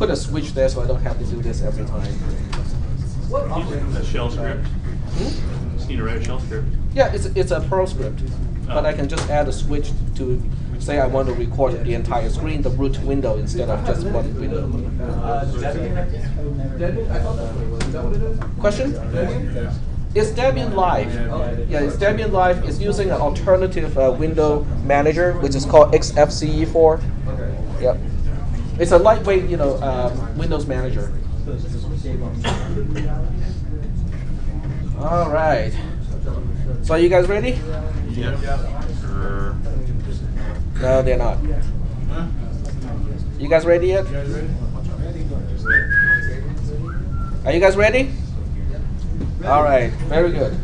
put a switch there so I don't have to do this every time. A shell script. Just need to write a shell script. Yeah, it's a Perl script, but I can just add a switch to say I want to record the entire screen, the root window, instead of just one window. Question? Is Debian Live? Yeah, it's Debian Live. It's using an alternative window manager, which is called XFCE4. Yep. It's a lightweight, Windows manager. All right. So are you guys ready? Yeah. No, they're not. You guys ready yet? Are you guys ready? All right, very good.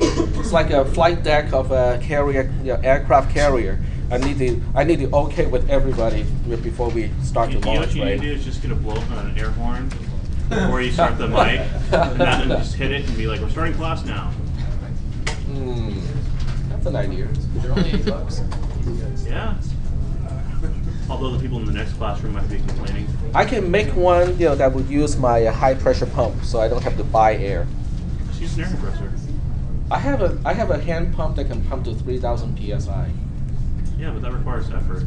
It's like a flight deck of a carrier, aircraft carrier. I need the okay with everybody before we start to launch. What you need to do is just get a blow up on an air horn before you start the mic, and then just hit it and be like, "We're starting class now." That's an idea. They're only $8. Yeah. Although the people in the next classroom might be complaining. I can make one, that would use my high pressure pump, so I don't have to buy air. Just use an air compressor. I have a hand pump that can pump to 3,000 psi. Yeah, but that requires effort.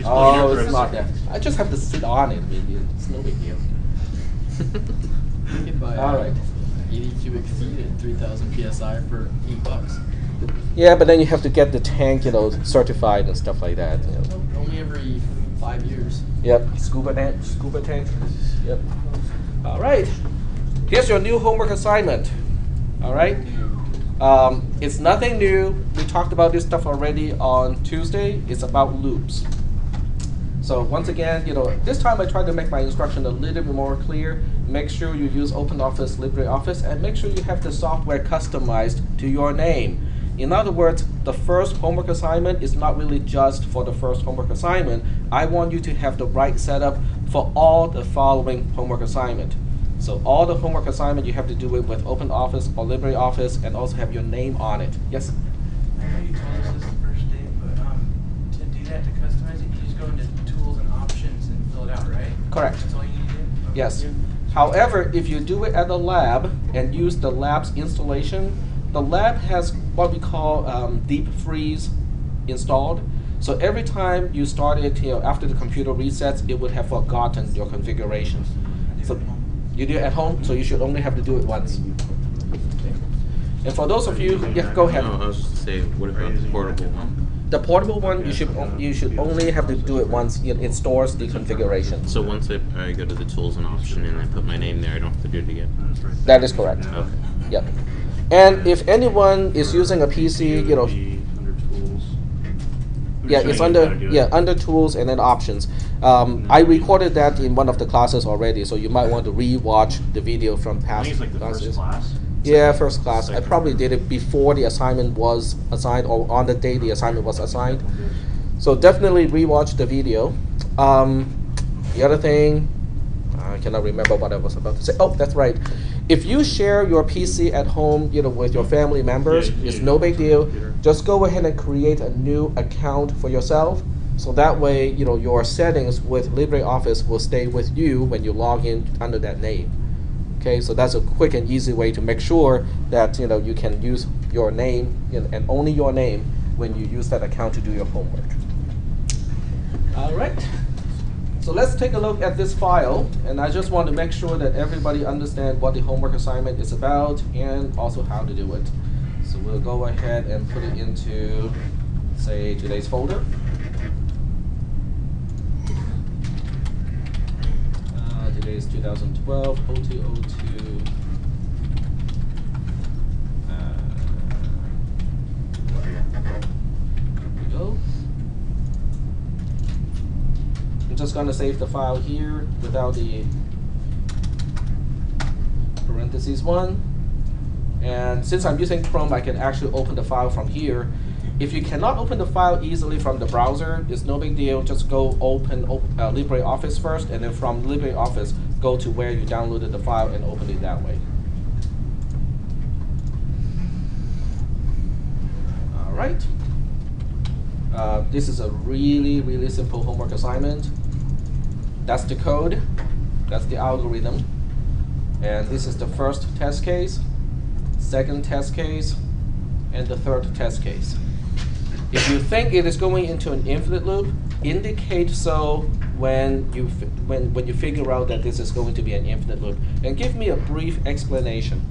Oh, it's not that. I just have to sit on it. It's no big deal. You can buy All right. 82 exceeded 3,000 psi for $8. Yeah, but then you have to get the tank, certified and stuff like that. Only every 5 years. Yep, scuba tank. Yep. All right. Here's your new homework assignment. All right. It's nothing new. We talked about this stuff already on Tuesday. It's about loops. So once again, this time I tried to make my instruction a little bit more clear. Make sure you use OpenOffice, LibreOffice, and make sure you have the software customized to your name. In other words, the first homework assignment is not really just for the first homework assignment. I want you to have the right setup for all the following homework assignment. So all the homework assignment, you have to do it with OpenOffice or LibreOffice and also have your name on it. Yes? I know you told us this the first day, but to do that, to customize it, you just go into Tools and Options and fill it out, right? Correct. That's all you need to do? Okay. Yes. However, if you do it at the lab and use the lab's installation, the lab has what we call deep freeze installed. So every time you start it, after the computer resets, it would have forgotten your configuration. So you do it at home, so you should only have to do it once. And for those of you, go ahead. No, I was just saying, what about the portable one? The portable one, you should only have to do it once. It stores the configuration. So once I go to the tools and option and I put my name there, I don't have to do it again? That is correct. Okay. Yep. And if anyone is using a PC, Under tools. yeah, it's under tools and then options. I recorded that in one of the classes already, so you might want to re-watch the video from I past think it's like the classes. first class. Yeah, first class. I probably did it before the assignment was assigned or on the day the assignment was assigned. So definitely re-watch the video. The other thing, I cannot remember what I was about to say. Oh, that's right. If you share your PC at home, with your family members, it's no big deal. Just go ahead and create a new account for yourself. So that way, your settings with LibreOffice will stay with you when you log in under that name. Okay, so that's a quick and easy way to make sure that you can use your name and only your name when you use that account to do your homework. All right. So let's take a look at this file, and I just want to make sure that everybody understands what the homework assignment is about and also how to do it. So we'll go ahead and put it into, say, today's folder. Today's 2012 0202. There we go. I'm just going to save the file here without the parentheses 1. And since I'm using Chrome, I can actually open the file from here. If you cannot open the file easily from the browser, it's no big deal. Just go open LibreOffice first, and then from LibreOffice, go to where you downloaded the file and open it that way. All right. This is a really, really simple homework assignment. That's the code. That's the algorithm. And this is the first test case, second test case, and the third test case. If you think it is going into an infinite loop, indicate so when you figure out that this is going to be an infinite loop. And give me a brief explanation.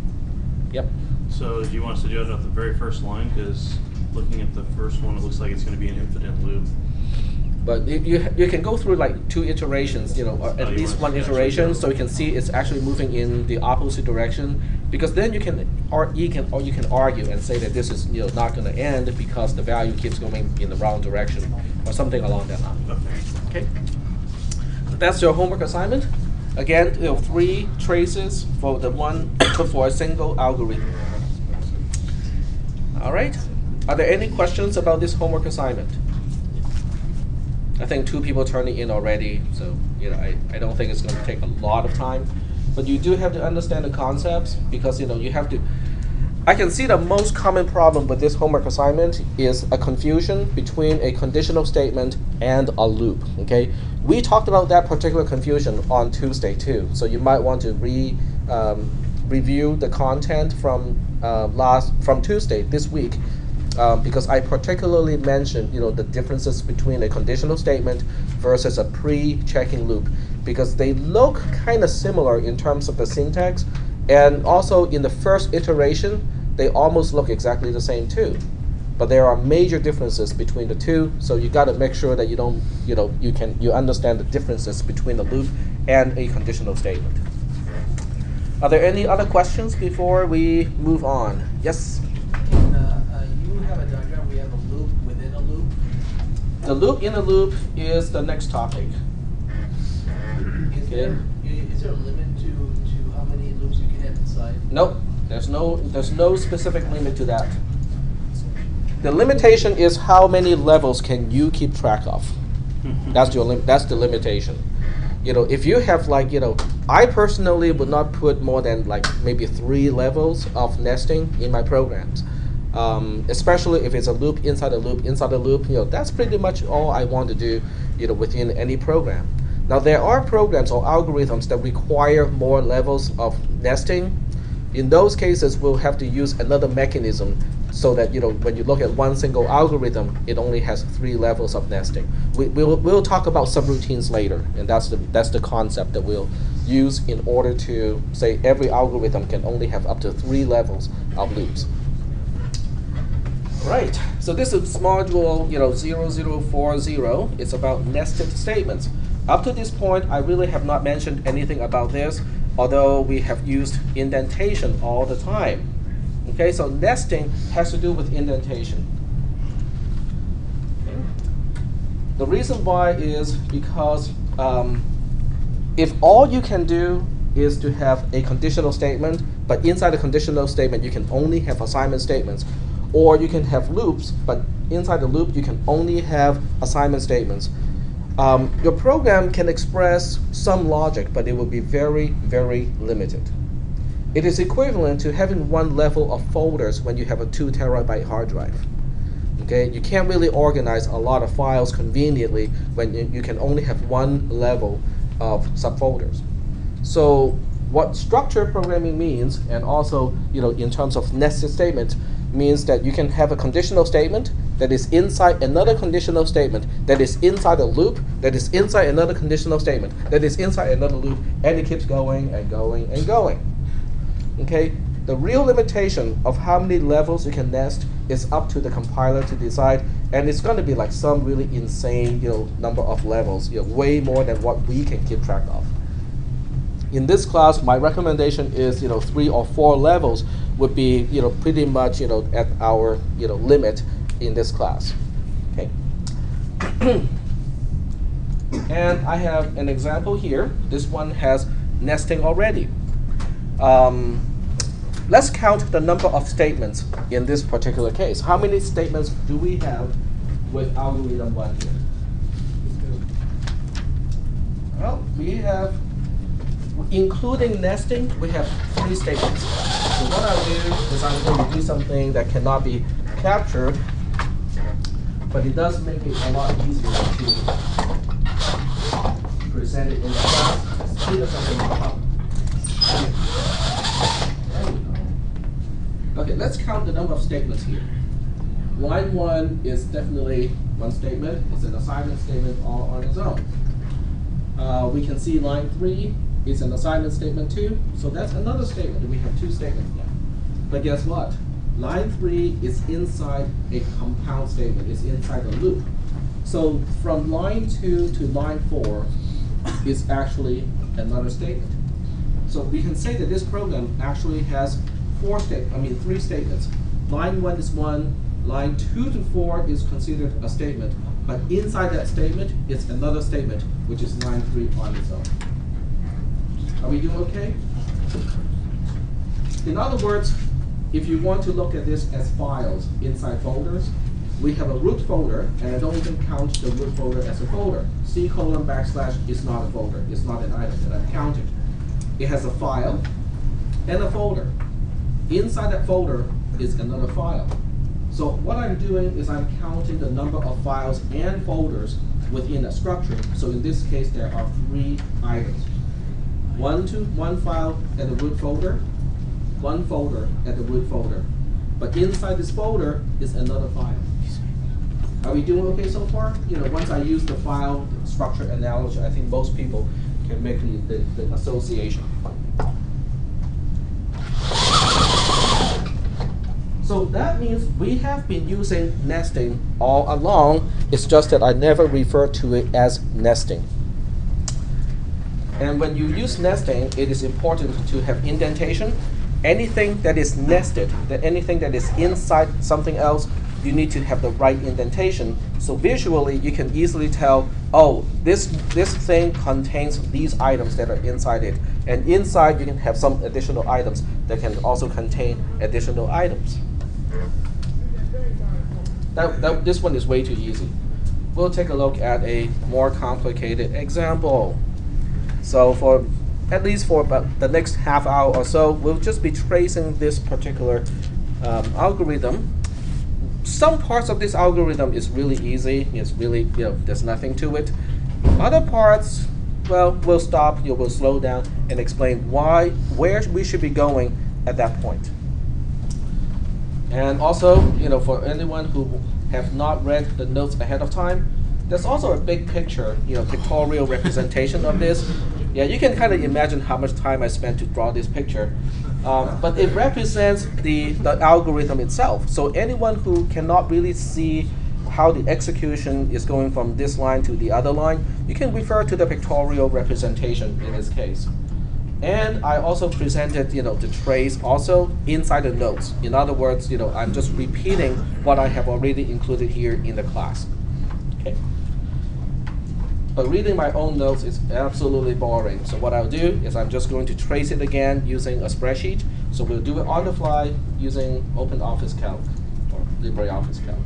Yep. So do you want us to do it at the very first line? Because looking at the first one, it looks like it's going to be an infinite loop. But you can go through like 2 iterations, or at least 1 iteration, so you can see it's actually moving in the opposite direction. Because then you can argue and say that this is not going to end because the value keeps going in the wrong direction, or something along that line. Okay. That's your homework assignment. Again, 3 traces for for a single algorithm. All right. Are there any questions about this homework assignment? I think 2 people turned it in already, so I don't think it's going to take a lot of time. But you do have to understand the concepts because you have to. I can see the most common problem with this homework assignment is a confusion between a conditional statement and a loop. Okay, we talked about that particular confusion on Tuesday too, so you might want to review the content from Tuesday this week. Because I particularly mentioned, the differences between a conditional statement versus a pre-checking loop, because they look kind of similar in terms of the syntax, and also in the first iteration, they almost look exactly the same too. But there are major differences between the two, so you got to make sure that you understand the differences between a loop and a conditional statement. Are there any other questions before we move on? Yes. Have a diagram, we have a loop within a loop. The loop in a loop is the next topic. Is there a limit to how many loops you can have inside? Nope. There's no specific limit to that. The limitation is how many levels can you keep track of. That's the limitation. If you have I personally would not put more than maybe 3 levels of nesting in my programs. Especially if it's a loop inside a loop inside a loop, that's pretty much all I want to do, within any program. Now there are programs or algorithms that require more levels of nesting. In those cases, we'll have to use another mechanism so that when you look at one single algorithm, it only has 3 levels of nesting. We'll talk about subroutines later, and that's the concept that we'll use in order to say every algorithm can only have up to 3 levels of loops. Right, so this is module 0040. It's about nested statements. Up to this point, I really have not mentioned anything about this, although we have used indentation all the time. Okay, so nesting has to do with indentation. Okay. The reason why is because if all you can do is to have a conditional statement, but inside the conditional statement you can only have assignment statements, or you can have loops, but inside the loop you can only have assignment statements. Your program can express some logic, but it will be very, very limited. It is equivalent to having 1 level of folders when you have a 2 terabyte hard drive. Okay, you can't really organize a lot of files conveniently when you can only have 1 level of subfolders. So what structured programming means, and also in terms of nested statements, means that you can have a conditional statement that is inside another conditional statement that is inside a loop that is inside another conditional statement that is inside another loop, and it keeps going and going and going. Okay, the real limitation of how many levels you can nest is up to the compiler to decide, and it's going to be some really insane number of levels, way more than what we can keep track of. In this class, my recommendation is 3 or 4 levels would be pretty much at our limit in this class. Okay. And I have an example here. This one has nesting already. Let's count the number of statements in this particular case. How many statements do we have with algorithm 1 here? Well, we have, including nesting, we have 3 statements. So what I'll do is I'm going to do something that cannot be captured, but it does make it a lot easier to present it in the class. shoot us something on top. Okay, let's count the number of statements here. Line 1 is definitely one statement. It's an assignment statement all on its own. We can see line 3 is an assignment statement too. So that's another statement. We have 2 statements now. But guess what? Line 3 is inside a compound statement. It's inside a loop. So from line 2 to line 4 is actually another statement. So we can say that this program actually has 3 statements. Line 1 is 1, line 2 to 4 is considered a statement, but inside that statement is another statement, which is line 3 on its own. Are we doing okay? In other words, if you want to look at this as files inside folders, we have a root folder, and I don't even count the root folder as a folder. C:\/ is not a folder. It's not an item that I'm counting. It has a file and a folder. Inside that folder is another file. So what I'm doing is I'm counting the number of files and folders within a structure. So in this case, there are 3 items. One file at the root folder, 1 folder at the root folder. But inside this folder is another file. Are we doing okay so far? Once I use the file structure analogy, I think most people can make the association. So that means we have been using nesting all along. It's just that I never referred to it as nesting. And when you use nesting, it is important to have indentation. Anything that is nested, anything that is inside something else, you need to have the right indentation. So visually, you can easily tell, oh, this thing contains these items that are inside it. And inside, you can have some additional items that can also contain additional items. This one is way too easy. We'll take a look at a more complicated example. So at least for about the next half hour or so, we'll just be tracing this particular algorithm. Some parts of this algorithm is really easy. It's really, there's nothing to it. Other parts, well, we'll stop, we'll slow down and explain where we should be going at that point. And also, for anyone who have not read the notes ahead of time, there's also a big picture, pictorial representation of this. Yeah, you can kind of imagine how much time I spent to draw this picture. But it represents the algorithm itself. So anyone who cannot really see how the execution is going from this line to the other line, you can refer to the pictorial representation in this case. And I also presented, the trace also inside the notes. In other words, I'm just repeating what I have already included here in the class. Okay. But reading my own notes is absolutely boring. So what I'll do is I'm just going to trace it again using a spreadsheet. So we'll do it on the fly using OpenOffice Calc or LibreOffice Calc.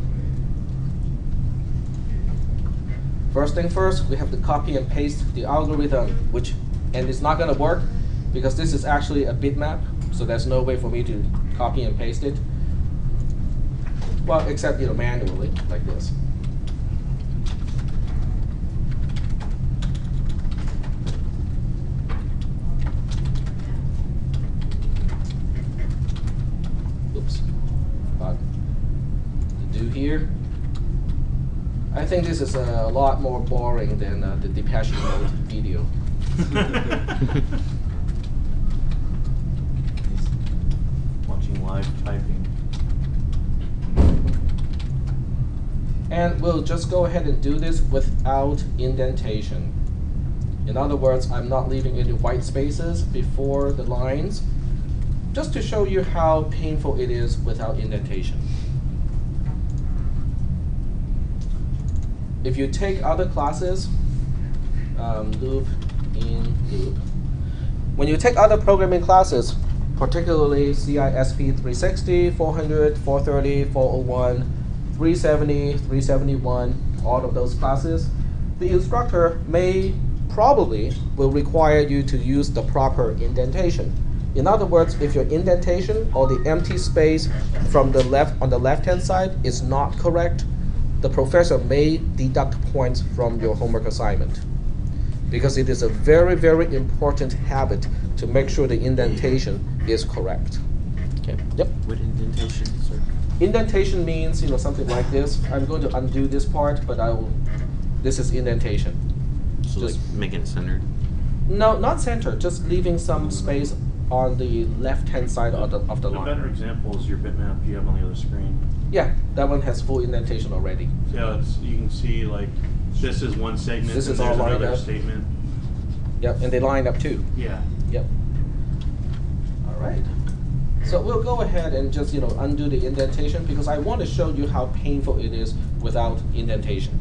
First thing first, we have to copy and paste the algorithm, and it's not going to work because this is actually a bitmap. So there's no way for me to copy and paste it. Well, except manually like this. Here, I think this is a lot more boring than the Depeche Mode video. Watching live typing. And we'll just go ahead and do this without indentation. In other words, I'm not leaving any white spaces before the lines, just to show you how painful it is without indentation. If you take other classes, loop, in, loop. When you take other programming classes, particularly cisp300, 400, 430, 401, 370, 371, all of those classes, the instructor will require you to use the proper indentation. In other words, if your indentation or the empty space from the left on the left-hand side is not correct, the professor may deduct points from your homework assignment. because it is a very, very important habit to make sure the indentation is correct. Okay. Yep. What indentation, sir? Indentation means, something like this. I'm going to undo this part, but this is indentation. So Just- like making it centered. No, not center, just leaving some space on the left-hand side of the A line. better example is your bitmap you have on the other screen. Yeah, that one has full indentation already. Yeah, you can see like this is one segment This and is all there's lined another up. statement. Yep, and they line up too. Yeah. Yep. All right. So we'll go ahead and just undo the indentation because I want to show you how painful it is without indentation.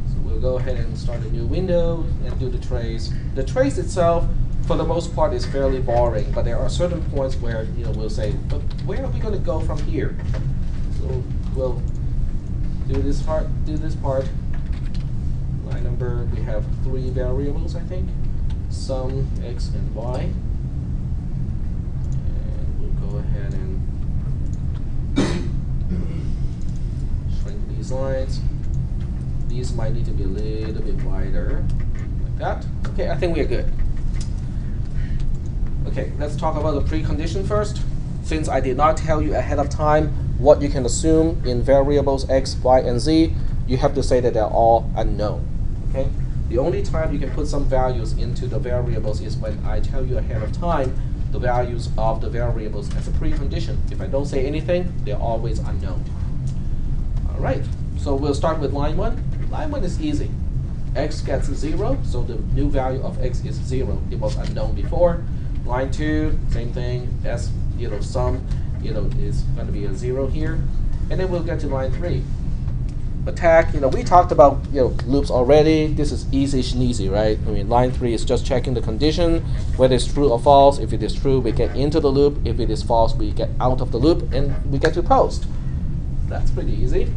So we'll go ahead and start a new window and do the trace. The trace itself, for the most part, is fairly boring, but there are certain points where we'll say, but where are we going to go from here? So we'll do this part. Line number, we have 3 variables, I think. Sum, x, and y. And we'll go ahead and shrink these lines. These might need to be a little bit wider, like that. Okay, I think we're good. Okay, let's talk about the precondition first. Since I did not tell you ahead of time what you can assume in variables x, y, and z, you have to say that they're all unknown. Okay? The only time you can put some values into the variables is when I tell you ahead of time the values of the variables as a precondition. If I don't say anything, they're always unknown. All right, so we'll start with line 1. Line 1 is easy. X gets 0, so the new value of x is 0. It was unknown before. Line 2, same thing. S, sum, is going to be a 0 here. And then we'll get to line 3. Attack, we talked about loops already. This is easy schneezy, right? I mean, line 3 is just checking the condition, whether it's true or false. If it is true, we get into the loop. If it is false, we get out of the loop, and we get to post. That's pretty easy.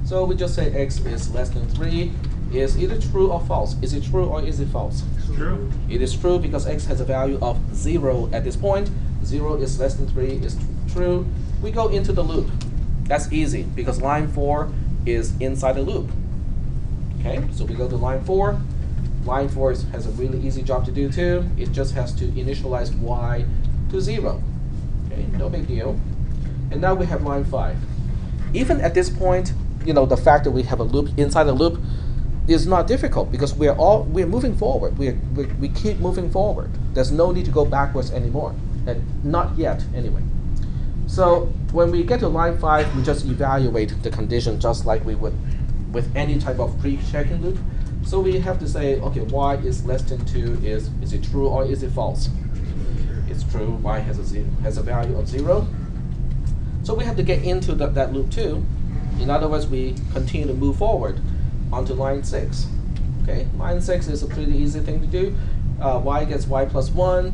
So we just say x is less than 3 is either true or false. Is it true or is it false? It's true. It is true because x has a value of 0 at this point. 0 is less than 3 is true. We go into the loop. That's easy because line 4 is inside the loop. Okay, so we go to line 4. Line 4 has a really easy job to do too. It just has to initialize y to 0. Okay, no big deal. And now we have line 5. Even at this point, the fact that we have a loop inside a loop is not difficult because we're moving forward. We keep moving forward. There's no need to go backwards anymore, and not yet anyway. So when we get to line 5, we just evaluate the condition just like we would with any type of pre-checking loop. So we have to say, okay, y is less than 2 is it true or is it false? It's true. Y has a value of 0. So we have to get into that loop too. In other words, we continue to move forward onto line 6. Okay, line 6 is a pretty easy thing to do. Y gets y plus 1.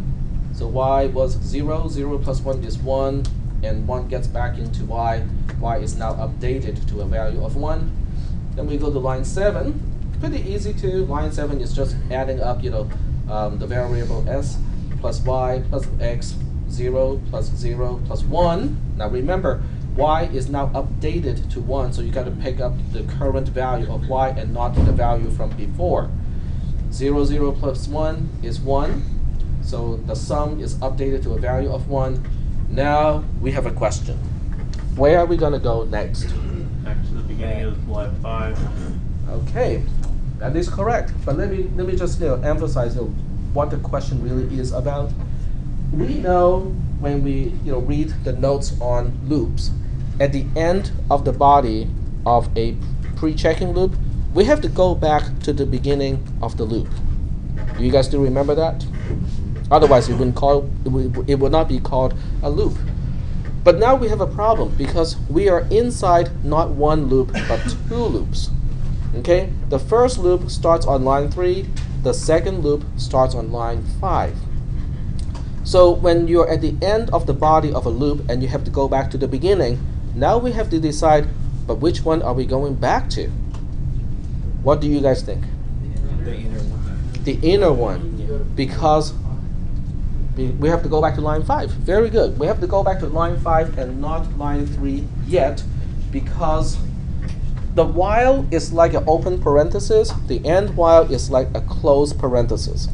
So y was 0. 0 plus 1 is 1. And 1 gets back into y. Y is now updated to a value of 1. Then we go to line 7. Pretty easy too. Line 7 is just adding up, the variable s plus y plus x, 0 plus 0 plus 1. Now remember, y is now updated to 1, so you got to pick up the current value of y and not the value from before. 0, 0 plus 1 is 1. So the sum is updated to a value of 1. Now we have a question. Where are we going to go next? Back to the beginning of line 5. Okay, that is correct. But let me just emphasize what the question really is about. We know when we read the notes on loops, at the end of the body of a pre-checking loop, we have to go back to the beginning of the loop. Do you guys still remember that? Otherwise, it would not be called a loop. But now we have a problem because we are inside not one loop but 2 loops. Okay, the first loop starts on line 3. The second loop starts on line 5. So when you're at the end of the body of a loop and you have to go back to the beginning, now we have to decide, but which one are we going back to? What do you guys think? The inner one. The inner one, because we have to go back to line 5. Very good. We have to go back to line 5 and not line 3 yet, because The while is like an open parenthesis. The end while is like a closed parenthesis.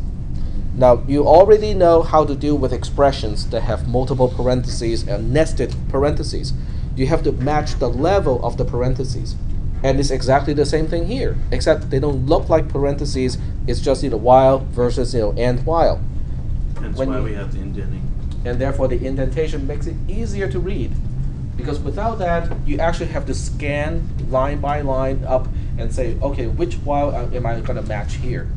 Now, you already know how to deal with expressions that have multiple parentheses and nested parentheses. You have to match the level of the parentheses. And it's exactly the same thing here, except they don't look like parentheses. It's just while versus end while. That's why we have the indenting. And therefore, the indentation makes it easier to read. Because without that, you actually have to scan line by line up and say, okay, which while am I going to match here?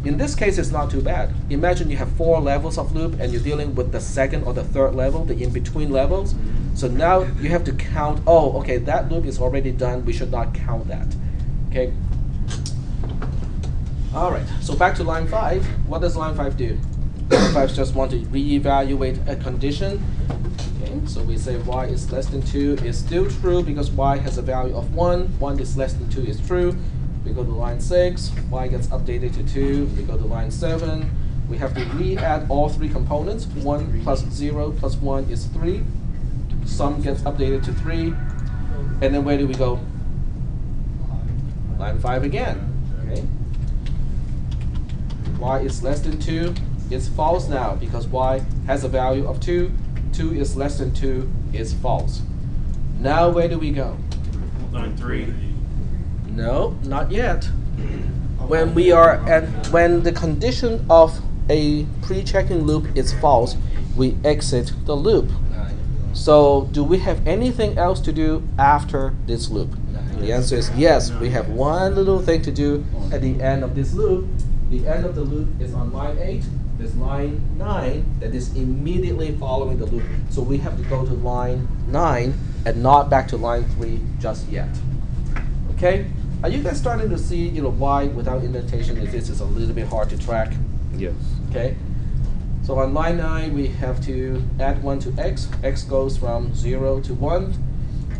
In this case, it's not too bad. Imagine you have 4 levels of loop and you're dealing with the second or the third level, the in-between levels. So now you have to count, oh, okay, that loop is already done. We should not count that. Okay. All right, so back to line 5. What does line 5 do? Line 5 just want to reevaluate a condition. Okay, so we say y is less than 2 is still true because y has a value of 1. 1 is less than 2 is true. We go to line 6, y gets updated to 2. We go to line 7. We have to re-add all 3 components. 1 plus 0 plus 1 is 3. Sum gets updated to 3. And then where do we go? Line 5 again. Okay. Y is less than 2 is false now because y has a value of 2. 2 is less than 2 is false. Now where do we go? Line 3. No, not yet. When we are when the condition of a pre-checking loop is false, we exit the loop. So do we have anything else to do after this loop? The answer is yes. We have one little thing to do at the end of this loop. The end of the loop is on line 8. There's line 9 that is immediately following the loop. So we have to go to line 9 and not back to line 3 just yet. Okay? Are you guys starting to see why without indentation this is a little bit hard to track? Yes. Okay? So on line 9 we have to add 1 to x. X goes from 0 to 1.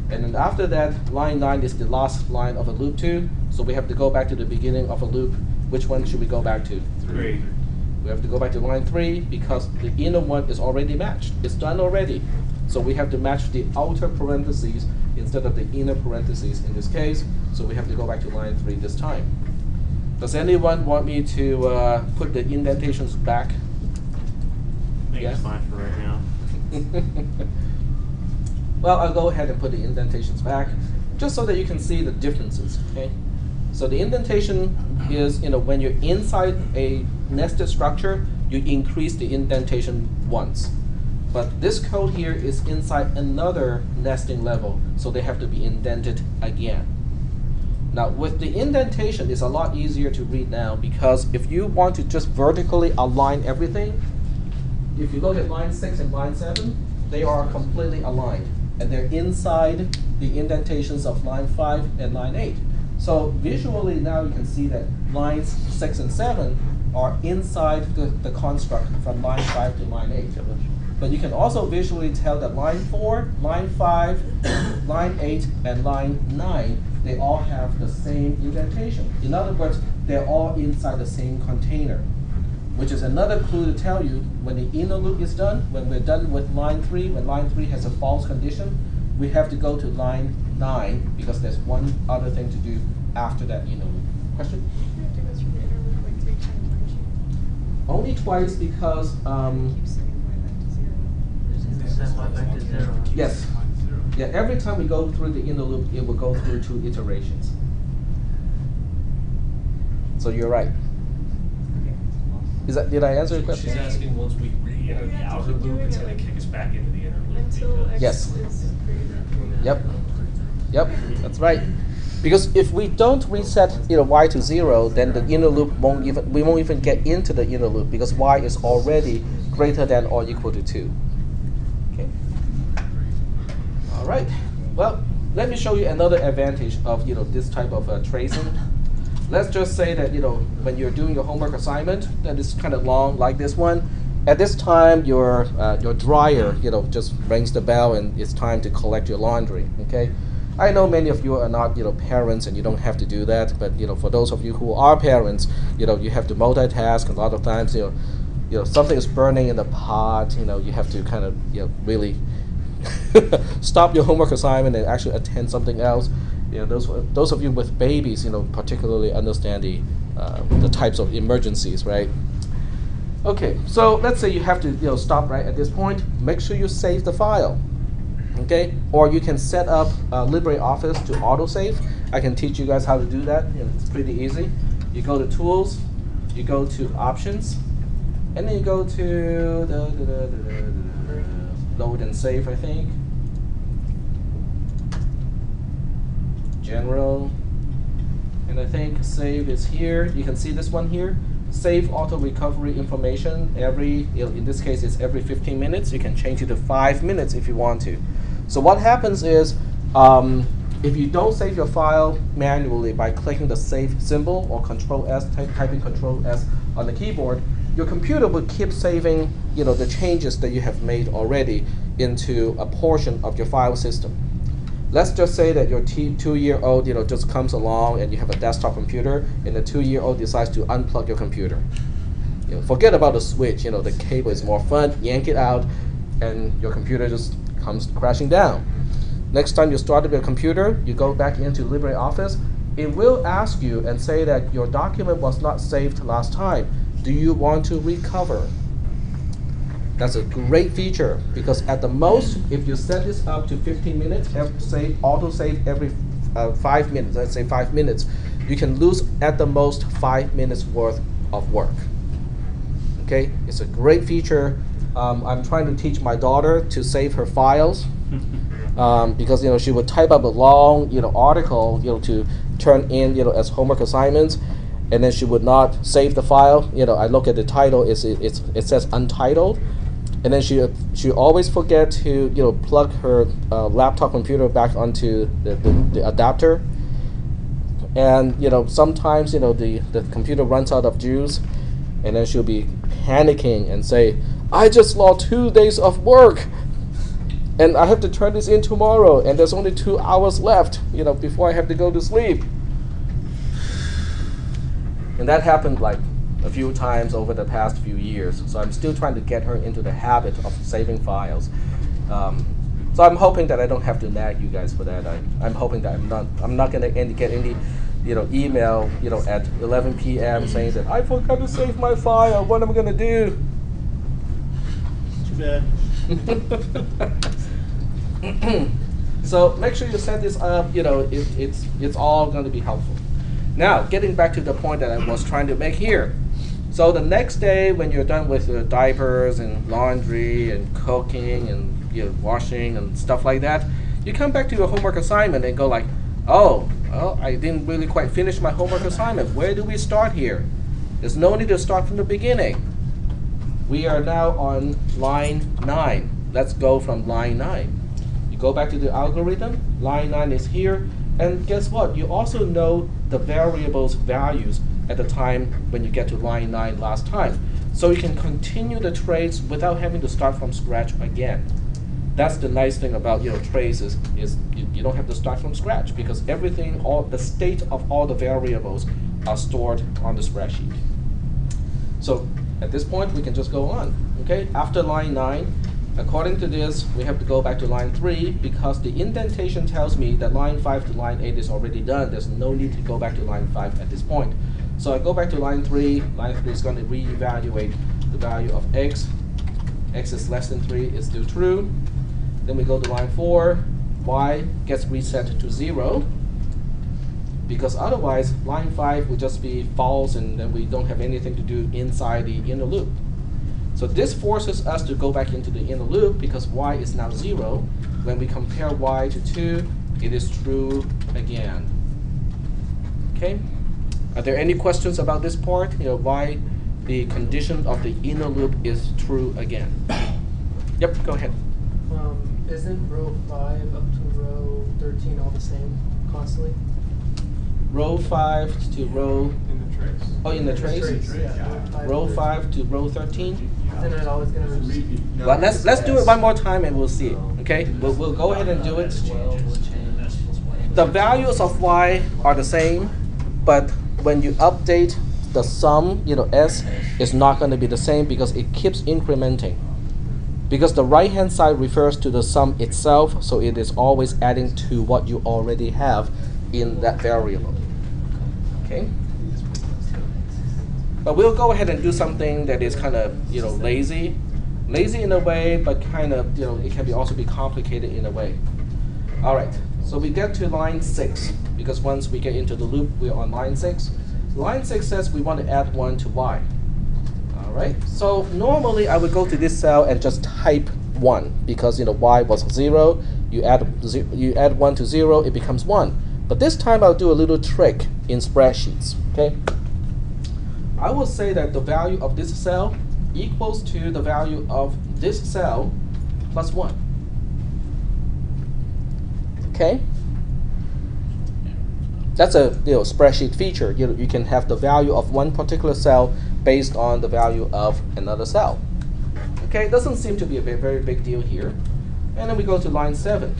And then after that, line 9 is the last line of a loop 2. So we have to go back to the beginning of a loop. Which one should we go back to? 3. We have to go back to line 3 because the inner one is already matched. It's done already. So we have to match the outer parentheses instead of the inner parentheses in this case. So we have to go back to line 3 this time. Does anyone want me to put the indentations back? I think it's fine for right now. Well, I'll go ahead and put the indentations back just so that you can see the differences. Okay. So the indentation is, when you're inside a nested structure, you increase the indentation once. But this code here is inside another nesting level, so they have to be indented again. Now, with the indentation, it's a lot easier to read now because if you want to just vertically align everything, if you look at line 6 and line 7, they are completely aligned, and they're inside the indentations of line 5 and line 8. So visually now you can see that lines 6 and 7 are inside the construct from line 5 to line 8. But you can also visually tell that line 4, line 5, line 8, and line 9, they all have the same indentation. In other words, they're all inside the same container, which is another clue to tell you when the inner loop is done, when we're done with line 3, when line 3 has a false condition, we have to go to line 9 because there's one other thing to do after that inner loop. Question? You have to go through the inner loop like 3 times, don't you? Only twice because Keep sending y back to 0. Send y back to 0. yes. Yeah, every time we go through the inner loop, it will go through 2 iterations. So you're right. Did I answer your question? She's asking once we re-enter the outer loop, it's going to kick us back into the inner loop. Until x Yes. is greater than Yep. Yep, that's right. Because if we don't reset y to 0, then the inner loop we won't even get into the inner loop because y is already greater than or equal to 2. Okay. All right. Well, let me show you another advantage of this type of tracing. Let's just say that when you're doing your homework assignment that is kind of long like this one, at this time your dryer just rings the bell and it's time to collect your laundry. Okay. I know many of you are not parents and you don't have to do that, but for those of you who are parents, you have to multitask. A lot of times something is burning in the pot, you have to kind of really stop your homework assignment and actually attend something else. those of you with babies, particularly understand the types of emergencies, right? Okay, so let's say you have to stop right at this point. Make sure you save the file. Okay, or you can set up LibreOffice to autosave. I can teach you guys how to do that. It's pretty easy. You go to Tools, you go to Options, and then you go to Load and Save, I think. General, and I think Save is here. You can see this one here. Save auto recovery information in this case it's every 15 minutes. You can change it to 5 minutes if you want to. So what happens is if you don't save your file manually by clicking the save symbol or Control S, typing Control S on the keyboard, your computer will keep saving the changes that you have made already into a portion of your file system. Let's just say that your 2-year-old just comes along and you have a desktop computer and the 2-year-old decides to unplug your computer. Forget about the switch, the cable is more fun, yank it out, and your computer just comes crashing down. Next time you start up your computer, you go back into LibreOffice, it will ask you and say that your document was not saved last time. Do you want to recover? That's a great feature because at the most, if you set this up to 15 minutes, auto-save every 5 minutes, let's say 5 minutes, you can lose at the most 5 minutes worth of work. Okay, it's a great feature. I'm trying to teach my daughter to save her files because she would type up a long article to turn in as homework assignments, and then she would not save the file. I look at the title, it says Untitled. And then she always forget to plug her laptop computer back onto the adapter, and sometimes the computer runs out of juice, and then she'll be panicking and say, "I just lost 2 days of work, and I have to turn this in tomorrow, and there's only 2 hours left before I have to go to sleep." And that happened like a few times over the past few years. So I'm still trying to get her into the habit of saving files. So I'm hoping that I don't have to nag you guys for that. I'm hoping that I'm not going to get any email at 11 p.m. saying that I forgot to save my file. What am I going to do? Too bad. So make sure you set this up. It's all going to be helpful. Now, getting back to the point that I was trying to make here. So the next day, when you're done with your diapers and laundry and cooking and washing and stuff like that, you come back to your homework assignment and go like, oh, well, I didn't really quite finish my homework assignment. Where do we start here? There's no need to start from the beginning. We are now on line 9. Let's go from line 9. You go back to the algorithm. Line 9 is here. And guess what? You also know the variables values at the time when you get to line 9 last time. So you can continue the trace without having to start from scratch again. That's the nice thing about traces is you don't have to start from scratch because everything, the state of all the variables are stored on the spreadsheet. So at this point we can just go on. Okay, after line 9, according to this, we have to go back to line 3 because the indentation tells me that line 5 to line 8 is already done. There's no need to go back to line 5 at this point. So I go back to line 3. Line 3 is going to reevaluate the value of x. X is less than 3 is still true. Then we go to line 4. Y gets reset to 0 because otherwise line 5 would just be false and then we don't have anything to do inside the inner loop. So this forces us to go back into the inner loop because y is now 0. When we compare y to 2, it is true again. Okay? Are there any questions about this part? Why the condition of the inner loop is true again? Yep, go ahead. Isn't row 5 up to row 13 all the same constantly? Row 5 to row... In the trace. Oh, in the trace? Yeah. Row 5 to row 13? Isn't it always going to repeat? Well, let's do it one more time and we'll see. Okay? We'll go ahead and do it. The values of y are the same, but when you update the sum, s is not going to be the same because it keeps incrementing. Because the right-hand side refers to the sum itself, so it is always adding to what you already have in that variable. Okay. But we'll go ahead and do something that is kind of lazy in a way, but kind of it can also be complicated in a way. All right. So we get to line 6 because once we get into the loop, we're on line 6. Line 6 says we want to add 1 to y. All right. So normally I would go to this cell and just type 1 because y was 0. You add 1 to 0, it becomes 1. But this time I'll do a little trick in spreadsheets. Okay. I will say that the value of this cell equals to the value of this cell plus 1. Okay. That's a spreadsheet feature. You can have the value of one particular cell based on the value of another cell. Okay, it doesn't seem to be a very big deal here. And then we go to line 7.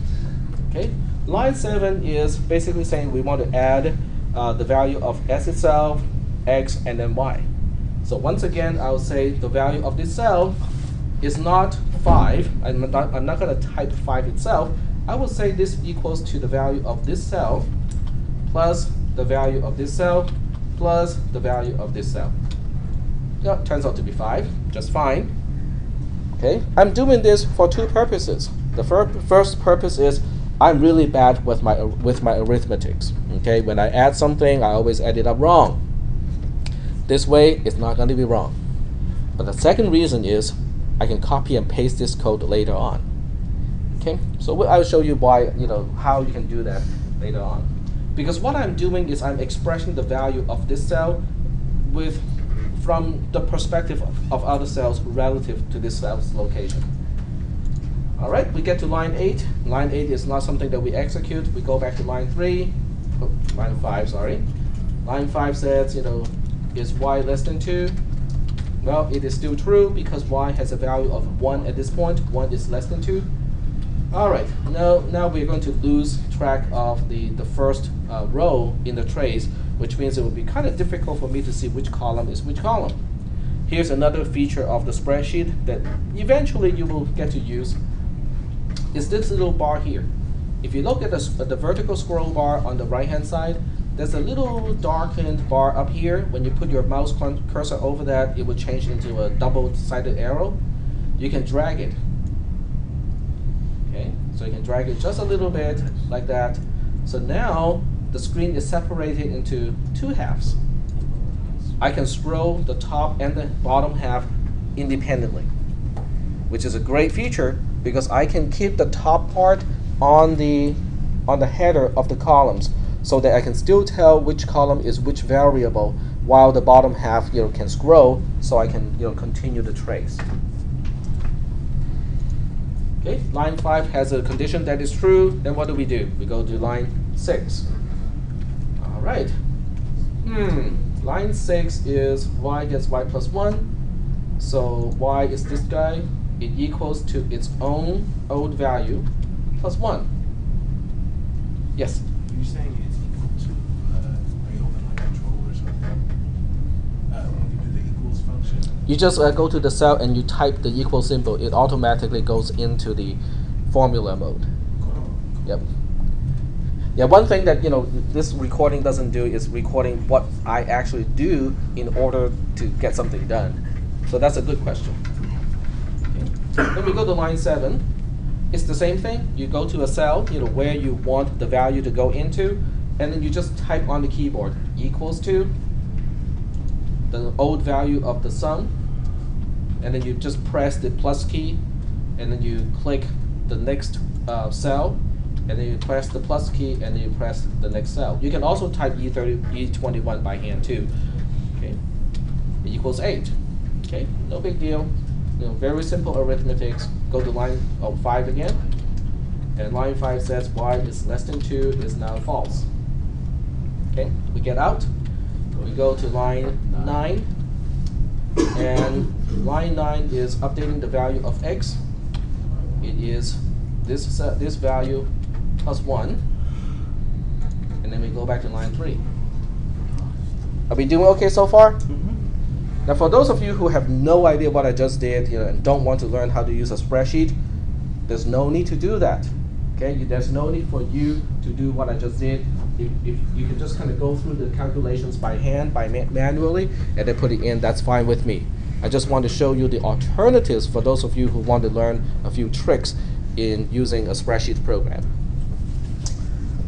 Okay, line 7 is basically saying we want to add the value of s itself, x, and then y. So once again, I'll say the value of this cell is not 5. I'm not going to type 5 itself. I will say this equals to the value of this cell plus the value of this cell plus the value of this cell. Yep, turns out to be 5, just fine. Okay, I'm doing this for 2 purposes. The first purpose is I'm really bad with my arithmetics. Okay, when I add something, I always add it up wrong. This way, it's not going to be wrong. But the second reason is I can copy and paste this code later on. Okay, so I'll show you why, how you can do that later on. Because what I'm doing is I'm expressing the value of this cell from the perspective of other cells relative to this cell's location. All right, we get to line 8. Line 8 is not something that we execute. We go back to line 3. Oh, line 5, sorry. Line 5 says, is y less than 2? Well, it is still true because y has a value of 1 at this point. 1 is less than 2. All right, now we're going to lose track of the first row in the trace, which means it will be kind of difficult for me to see which column is which column. Here's another feature of the spreadsheet that eventually you will get to use. Is this little bar here. If you look at the vertical scroll bar on the right-hand side, there's a little darkened bar up here. When you put your mouse cursor over that, it will change into a double-sided arrow. You can drag it. Okay, so you can drag it just a little bit like that. So now the screen is separated into 2 halves. I can scroll the top and the bottom half independently, which is a great feature because I can keep the top part on the header of the columns so that I can still tell which column is which variable while the bottom half can scroll so I can continue the trace. Okay, line 5 has a condition that is true. Then what do? We go to line 6. All right. Line 6 is y gets y plus 1. So y is this guy. It equals to its own old value plus 1. Yes? You're saying it's equal to, are you open like control or something? When you do the equals function? You just go to the cell and you type the equal symbol. It automatically goes into the formula mode. Yep. Yeah, one thing that this recording doesn't do is recording what I actually do in order to get something done. So that's a good question. Okay. Then we go to line 7. It's the same thing. You go to a cell, where you want the value to go into, and then you just type on the keyboard equals to the old value of the sum, and then you just press the plus key, and then you click the next cell, and then you press the plus key, and then you press the next cell. You can also type E21 by hand too. Okay, it equals 8. Okay, no big deal. Very simple arithmetics. Go to line 5 again, and line 5 says y is less than 2 is now false. Okay, we get out. We go to line 9, and line 9 is updating the value of x. It is this value plus 1, and then we go back to line 3. Are we doing okay so far? Now, for those of you who have no idea what I just did, and don't want to learn how to use a spreadsheet, there's no need to do that. Okay, there's no need for you to do what I just did. if you can just kind of go through the calculations by hand, manually, and then put it in, that's fine with me. I just want to show you the alternatives for those of you who want to learn a few tricks in using a spreadsheet program.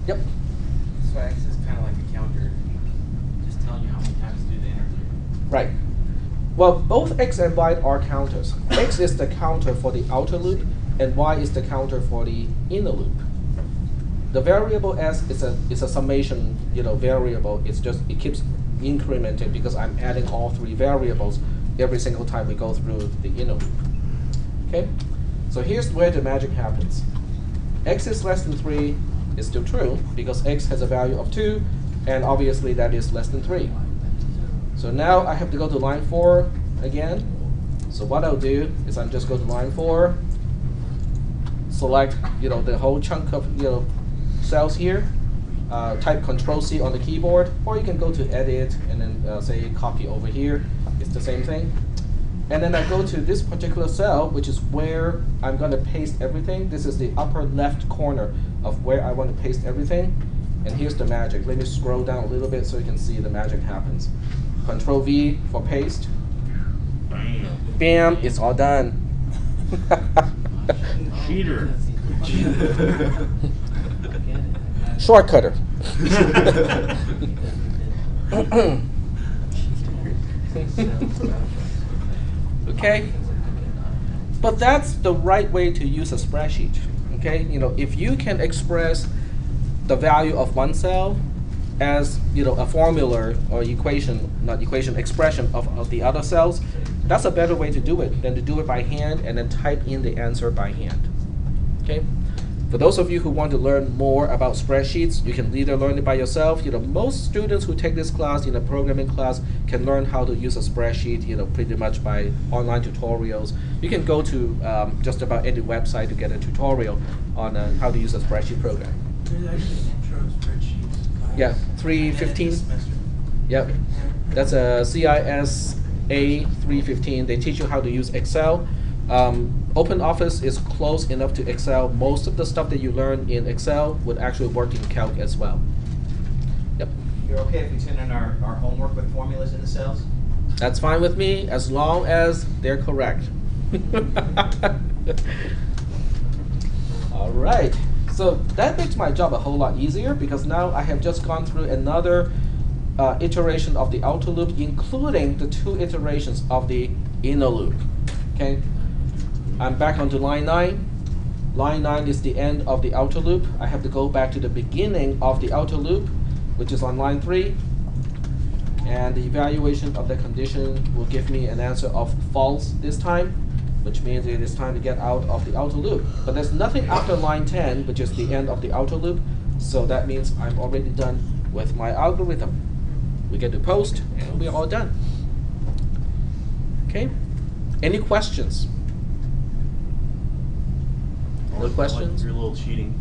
Yep. So X is kind of like a counter, just telling you how many times to do the interview. Right. Well, both X and Y are counters. X is the counter for the outer loop, and Y is the counter for the inner loop. The variable S is a summation, variable. It keeps incrementing because I'm adding all three variables every single time we go through the inner loop. Okay? So here's where the magic happens. X is less than 3 is still true because X has a value of 2, and obviously that is less than 3. So now I have to go to line 4 again. So what I'll do is I'm just go to line 4, select the whole chunk of cells here, type Control-C on the keyboard, or you can go to Edit and then say copy over here. It's the same thing. And then I go to this particular cell, which is where I'm going to paste everything. This is the upper left corner of where I want to paste everything. And here's the magic. Let me scroll down a little bit so you can see the magic happens. Control-V for paste. Bam, it's all done. Cheater. Shortcutter. Okay, but that's the right way to use a spreadsheet. Okay, if you can express the value of one cell as a formula or expression of the other cells, that's a better way to do it than to do it by hand and then type in the answer by hand. Okay. For those of you who want to learn more about spreadsheets, you can either learn it by yourself. Most students who take this class in a programming class can learn how to use a spreadsheet, pretty much by online tutorials. You can go to just about any website to get a tutorial on how to use a spreadsheet program. There's actually intro spreadsheets. Yeah, 315. Yep, that's a CISA 315. They teach you how to use Excel. OpenOffice is close enough to Excel. Most of the stuff that you learn in Excel would actually work in Calc as well. Yep. You're okay if we turn in our homework with formulas in the cells? That's fine with me as long as they're correct. All right. So that makes my job a whole lot easier because now I have just gone through another iteration of the outer loop, including the 2 iterations of the inner loop. Okay. I'm back onto line 9. Line 9 is the end of the outer loop. I have to go back to the beginning of the outer loop, which is on line 3. And the evaluation of the condition will give me an answer of false this time, which means it is time to get out of the outer loop. But there's nothing after line 10, which is the end of the outer loop. So that means I'm already done with my algorithm. We get to post, and we're all done. Okay? Any questions? No questions? You're a little cheating.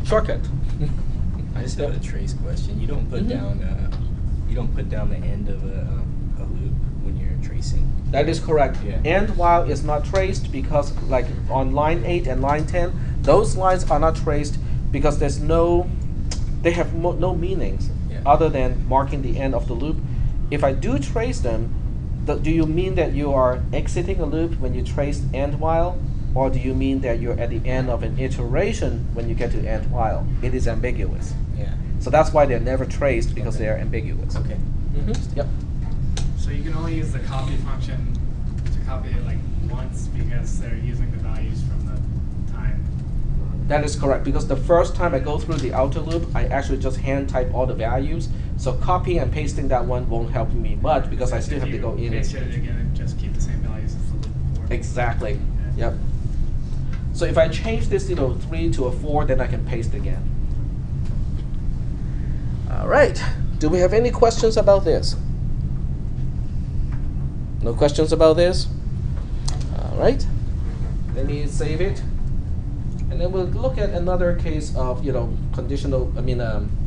Shortcut. I just have a trace question. You don't put down the end of a loop when you're tracing. That is correct. Yeah. And while it's not traced because, like on line 8 and line 10, those lines are not traced because they have no meanings other than marking the end of the loop. If I do trace them, do you mean that you are exiting a loop when you trace end while? Or do you mean that you're at the end of an iteration when you get to end while? It is ambiguous. Yeah. So that's why they're never traced, because they are ambiguous. Okay. Yep. So you can only use the copy function to copy it like once because they're using the values from the time. That is correct, because the first time I go through the outer loop, I actually just hand type all the values. So copying and pasting that one won't help me much because I still have to go in and paste it again and just keep the same values as the loop before. Exactly. Yep. So if I change this 3 to a 4, then I can paste again. All right. Do we have any questions about this? No questions about this? All right. Let me save it. And then we'll look at another case of,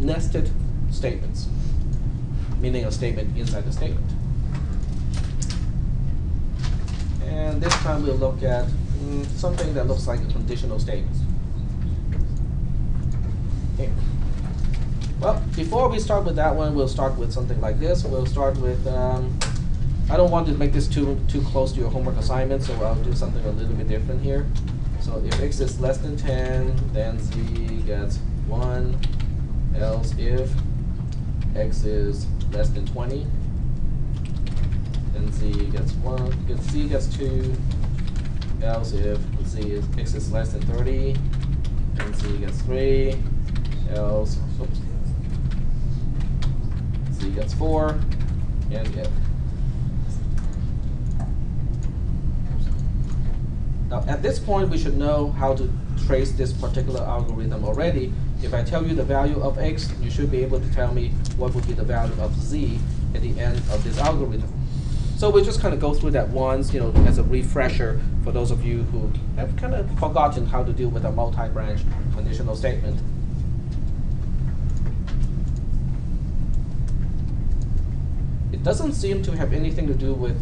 nested statements, meaning a statement inside the statement. And this time we'll look at something that looks like a conditional statement. Okay. Well, before we start with that one, we'll start with something like this. We'll start with, I don't want to make this too close to your homework assignment, so I'll do something a little bit different here. So if x is less than 10, then z gets 1, else if x is less than 20, then z gets 1, z gets 2, else if x is less than 30, then z gets 3, else, oops, z gets 4, and if. Now at this point we should know how to trace this particular algorithm already. If I tell you the value of x, you should be able to tell me what would be the value of z at the end of this algorithm. So we'll just kind of go through that once, as a refresher for those of you who have kind of forgotten how to deal with a multi-branch conditional statement. It doesn't seem to have anything to do with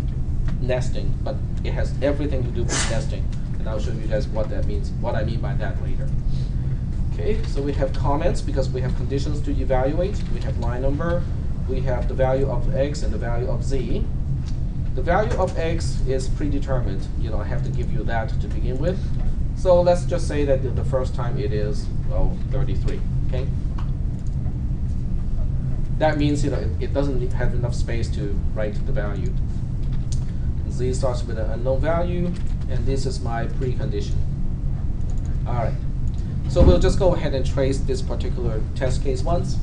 nesting, but it has everything to do with nesting. And I'll show you guys what that means, what I mean by that later. Okay, so we have comments because we have conditions to evaluate. We have line number, we have the value of x and the value of z. The value of x is predetermined. I have to give you that to begin with. So let's just say that the first time it is, 33, okay? That means, it doesn't have enough space to write the value. Z starts with an unknown value, and this is my precondition. All right, so we'll just go ahead and trace this particular test case once.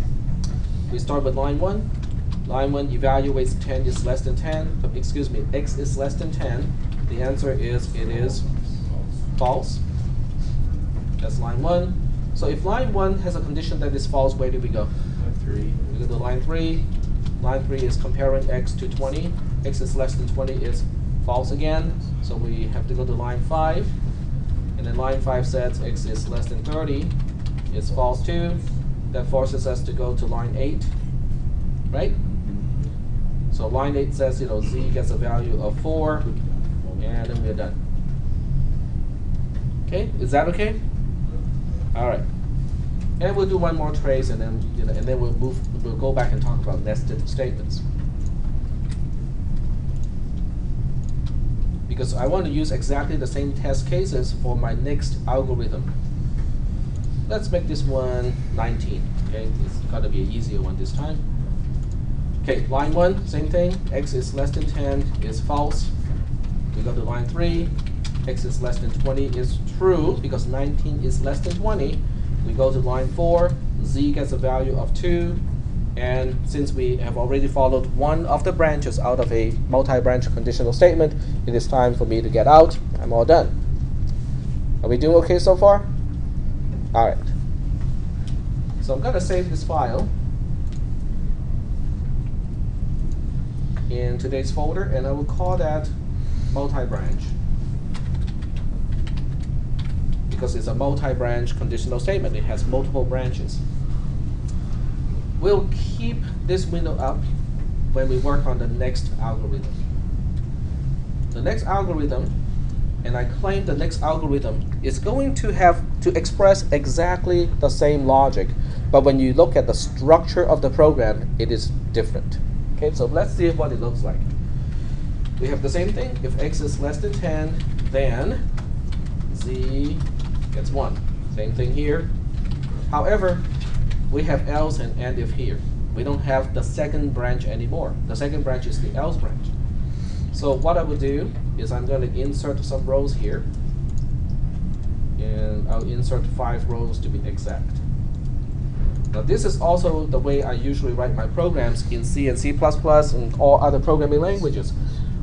We start with line 1. Line 1 evaluates 10 is less than 10, excuse me, x is less than 10. The answer is it is false. That's line 1. So if line 1 has a condition that is false, where do we go? Line 3. We go to line 3. Line 3 is comparing x to 20. X is less than 20 is false again. So we have to go to line 5. And then line 5 says x is less than 30. It's false too. That forces us to go to line 8. Right? So line 8 says, z gets a value of 4. And then we're done. Okay? Is that okay? All right. And we'll do one more trace, and then we'll go back and talk about nested statements. Because I want to use exactly the same test cases for my next algorithm. Let's make this one 19. Okay, it's got to be an easier one this time. Okay, line 1, same thing. X is less than 10 is false. We go to line 3. X is less than 20 is true because 19 is less than 20. We go to line 4. Z gets a value of 2. And since we have already followed one of the branches out of a multi-branch conditional statement, it is time for me to get out. I'm all done. Are we doing okay so far? All right. So I'm going to save this file in today's folder, and I will call that multi-branch because it's a multi-branch conditional statement. It has multiple branches. We'll keep this window up when we work on the next algorithm. The next algorithm, and I claim the next algorithm, is going to have to express exactly the same logic, but when you look at the structure of the program, it is different. Okay, so let's see what it looks like. We have the same thing. If x is less than 10, then z gets 1. Same thing here. However, we have else and if here. We don't have the second branch anymore. The second branch is the else branch. So what I will do is I'm going to insert some rows here. And I'll insert 5 rows to be exact. Now this is also the way I usually write my programs in C and C++ and all other programming languages.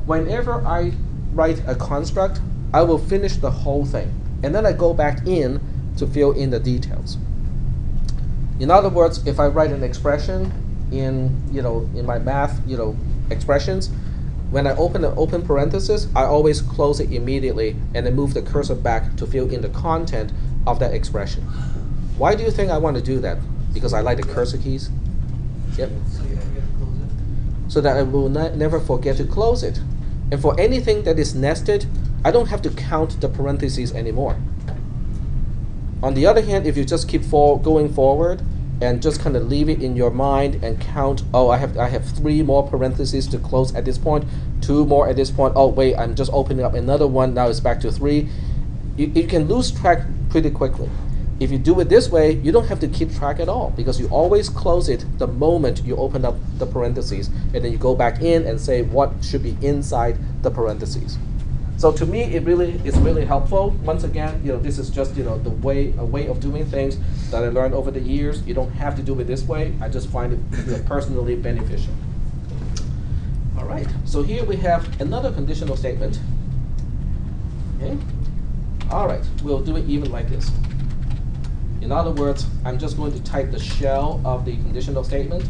Whenever I write a construct, I will finish the whole thing. And then I go back in to fill in the details. In other words, if I write an expression in my math expressions, when I open an open parenthesis, I always close it immediately and then move the cursor back to fill in the content of that expression. Why do you think I want to do that? Because I like the cursor keys. Yep. So that I will never forget to close it. And for anything that is nested, I don't have to count the parentheses anymore. On the other hand, if you just keep going forward, and just kind of leave it in your mind and count, oh, I have 3 more parentheses to close at this point, 2 more at this point, oh wait, I'm just opening up another one, now it's back to 3. You can lose track pretty quickly. If you do it this way, you don't have to keep track at all, because you always close it the moment you open up the parentheses, and then you go back in and say what should be inside the parentheses. So to me, it's really helpful. Once again, this is just a way of doing things that I learned over the years. You don't have to do it this way. I just find it personally beneficial. All right. So here we have another conditional statement. Okay. All right. We'll do it even like this. In other words, I'm just going to type the shell of the conditional statement.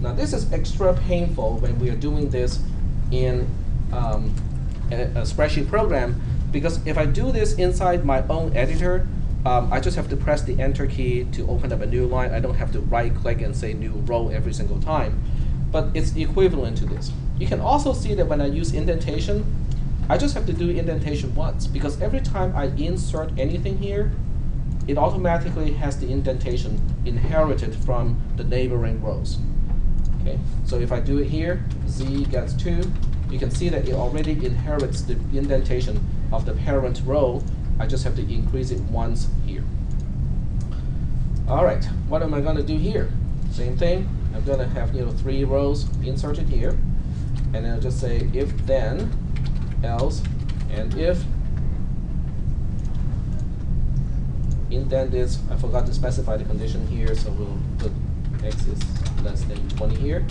Now this is extra painful when we are doing this in a spreadsheet program, because if I do this inside my own editor, I just have to press the enter key to open up a new line. I don't have to right click and say new row every single time, but it's equivalent to this. You can also see that when I use indentation, I just have to do indentation once, because every time I insert anything here, it automatically has the indentation inherited from the neighboring rows. Okay, so if I do it here, z gets 2, you can see that it already inherits the indentation of the parent row. I just have to increase it once here. All right, what am I going to do here? Same thing. I'm going to have 3 rows inserted here, and then I'll just say if then, else, and if. Indent is, I forgot to specify the condition here, so we'll put x is less than 20 here.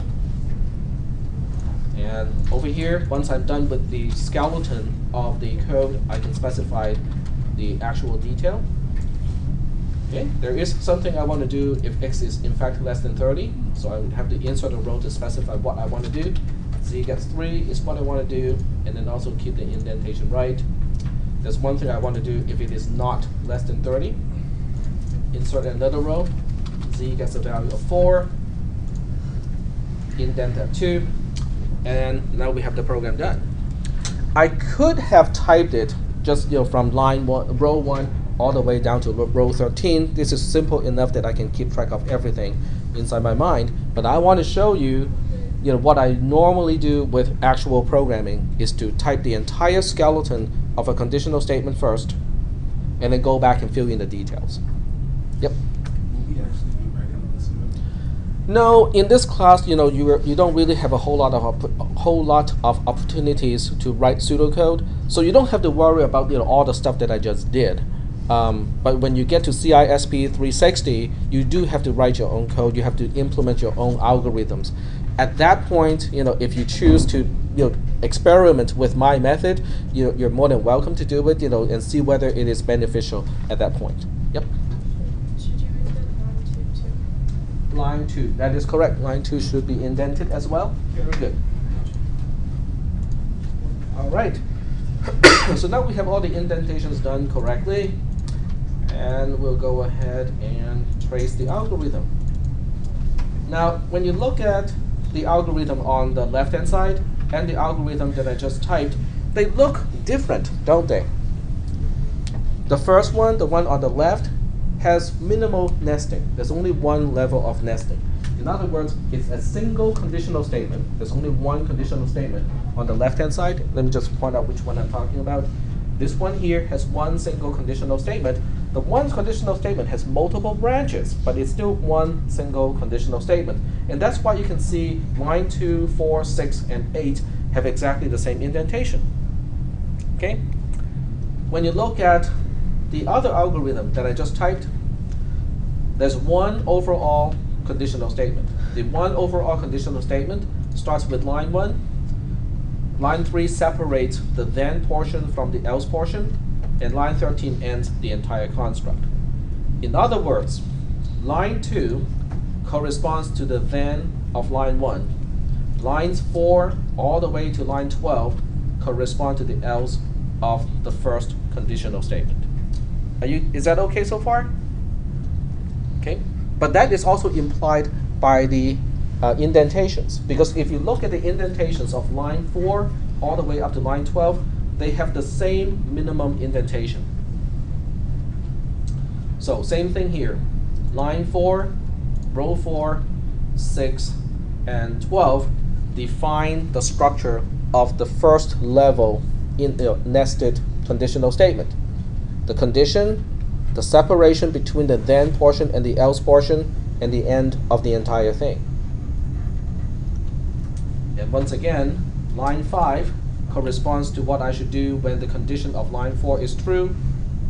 And over here, once I'm done with the skeleton of the code, I can specify the actual detail. Okay, there is something I want to do if x is in fact less than 30, so I would have to insert a row to specify what I want to do. Z gets 3 is what I want to do, and then also keep the indentation right. There's one thing I want to do if it is not less than 30. Insert another row. Z gets a value of 4. Indent that 2. And now we have the program done. I could have typed it just from row 1 all the way down to row 13. This is simple enough that I can keep track of everything inside my mind. But I want to show you, what I normally do with actual programming is to type the entire skeleton of a conditional statement first, and then go back and fill in the details. Yep. Will we actually be writing this code? No, in this class, you don't really have a whole lot of opportunities to write pseudocode, so you don't have to worry about all the stuff that I just did. But when you get to cisp300, you do have to write your own code. You have to implement your own algorithms. At that point, if you choose to experiment with my method, you're more than welcome to do it, and see whether it is beneficial at that point. Yep. Should you indent line 2 too? Line 2, that is correct. Line 2 should be indented as well. Very good. All right. So now we have all the indentations done correctly, and we'll go ahead and trace the algorithm. Now, when you look at the algorithm on the left-hand side and the algorithm that I just typed, they look different, don't they? The first one, the one on the left, has minimal nesting. There's only one level of nesting. In other words, it's a single conditional statement. There's only one conditional statement on the left-hand side. Let me just point out which one I'm talking about. This one here has one single conditional statement. The one conditional statement has multiple branches, but it's still one single conditional statement. And that's why you can see line 2, 4, 6, and 8 have exactly the same indentation. Okay? When you look at the other algorithm that I just typed, there's one overall conditional statement. The one overall conditional statement starts with line 1. Line 3 separates the then portion from the else portion, and line 13 ends the entire construct. In other words, line 2 corresponds to the then of line 1. Lines 4 all the way to line 12 correspond to the else of the first conditional statement. Is that okay so far? Okay, but that is also implied by the indentations, because if you look at the indentations of line 4 all the way up to line 12, they have the same minimum indentation. So same thing here. Line 4, row 4, 6, and 12 define the structure of the first level in the nested conditional statement. The condition, the separation between the then portion and the else portion, and the end of the entire thing. And once again, line 5 corresponds to what I should do when the condition of line 4 is true.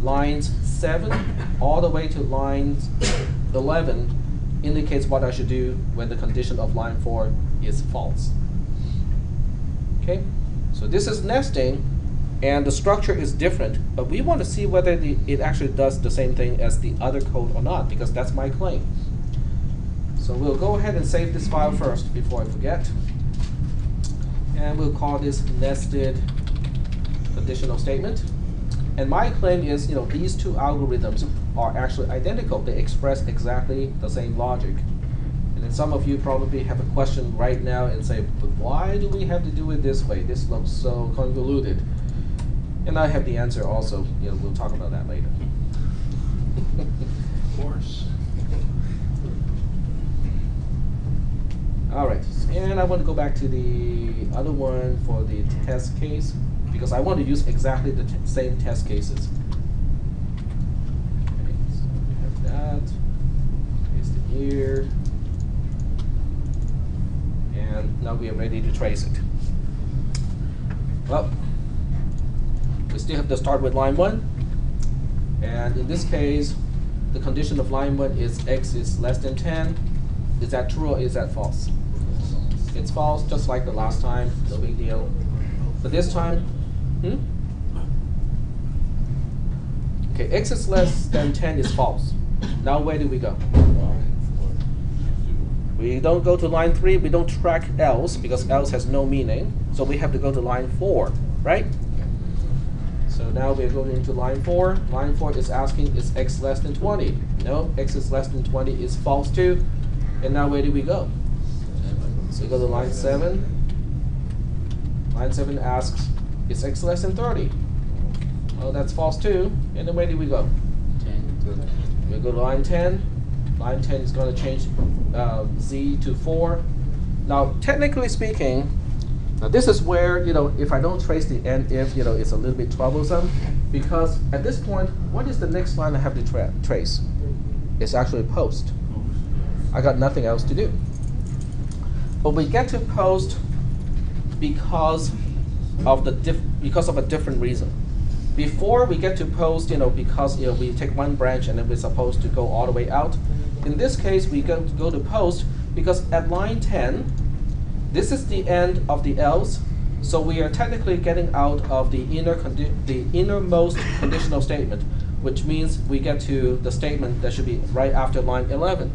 Lines 7 all the way to lines 11 indicates what I should do when the condition of line 4 is false. Okay, so this is nesting, and the structure is different, but we want to see whether it actually does the same thing as the other code or not, because that's my claim. So we'll go ahead and save this file first before I forget. And we'll call this nested conditional statement. And my claim is, these two algorithms are actually identical. They express exactly the same logic. And then some of you probably have a question right now and say, but why do we have to do it this way? This looks so convoluted. And I have the answer also. We'll talk about that later. Of course. All right, and I want to go back to the other one for the test case, because I want to use exactly the same test cases. Okay, so we have that. Paste it here. And now we are ready to trace it. Well, we still have to start with line 1. And in this case, the condition of line 1 is x is less than 10. Is that true or is that false? It's false, just like the last time, no big deal. But this time, okay, x is less than 10 is false. Now where do we go? We don't go to line 3, we don't track else, because else has no meaning. So we have to go to line 4, right? So now we're going into line 4. Line 4 is asking, is x less than 20? No, x is less than 20 is false too. And now where do we go? So we go to line 7. Line 7 asks, is x less than 30? Well, that's false too. And then where do we go? 10. We go to line 10. Line 10 is going to change z to 4. Now, technically speaking, now this is where, if I don't trace the end if, it's a little bit troublesome, because at this point, what is the next line I have to trace? It's actually post. I got nothing else to do. But we get to post because of a different reason. Before we get to post, because we take one branch and then we're supposed to go all the way out. In this case, we go to post because at line 10, this is the end of the else, so we are technically getting out of the innermost conditional statement, which means we get to the statement that should be right after line 11.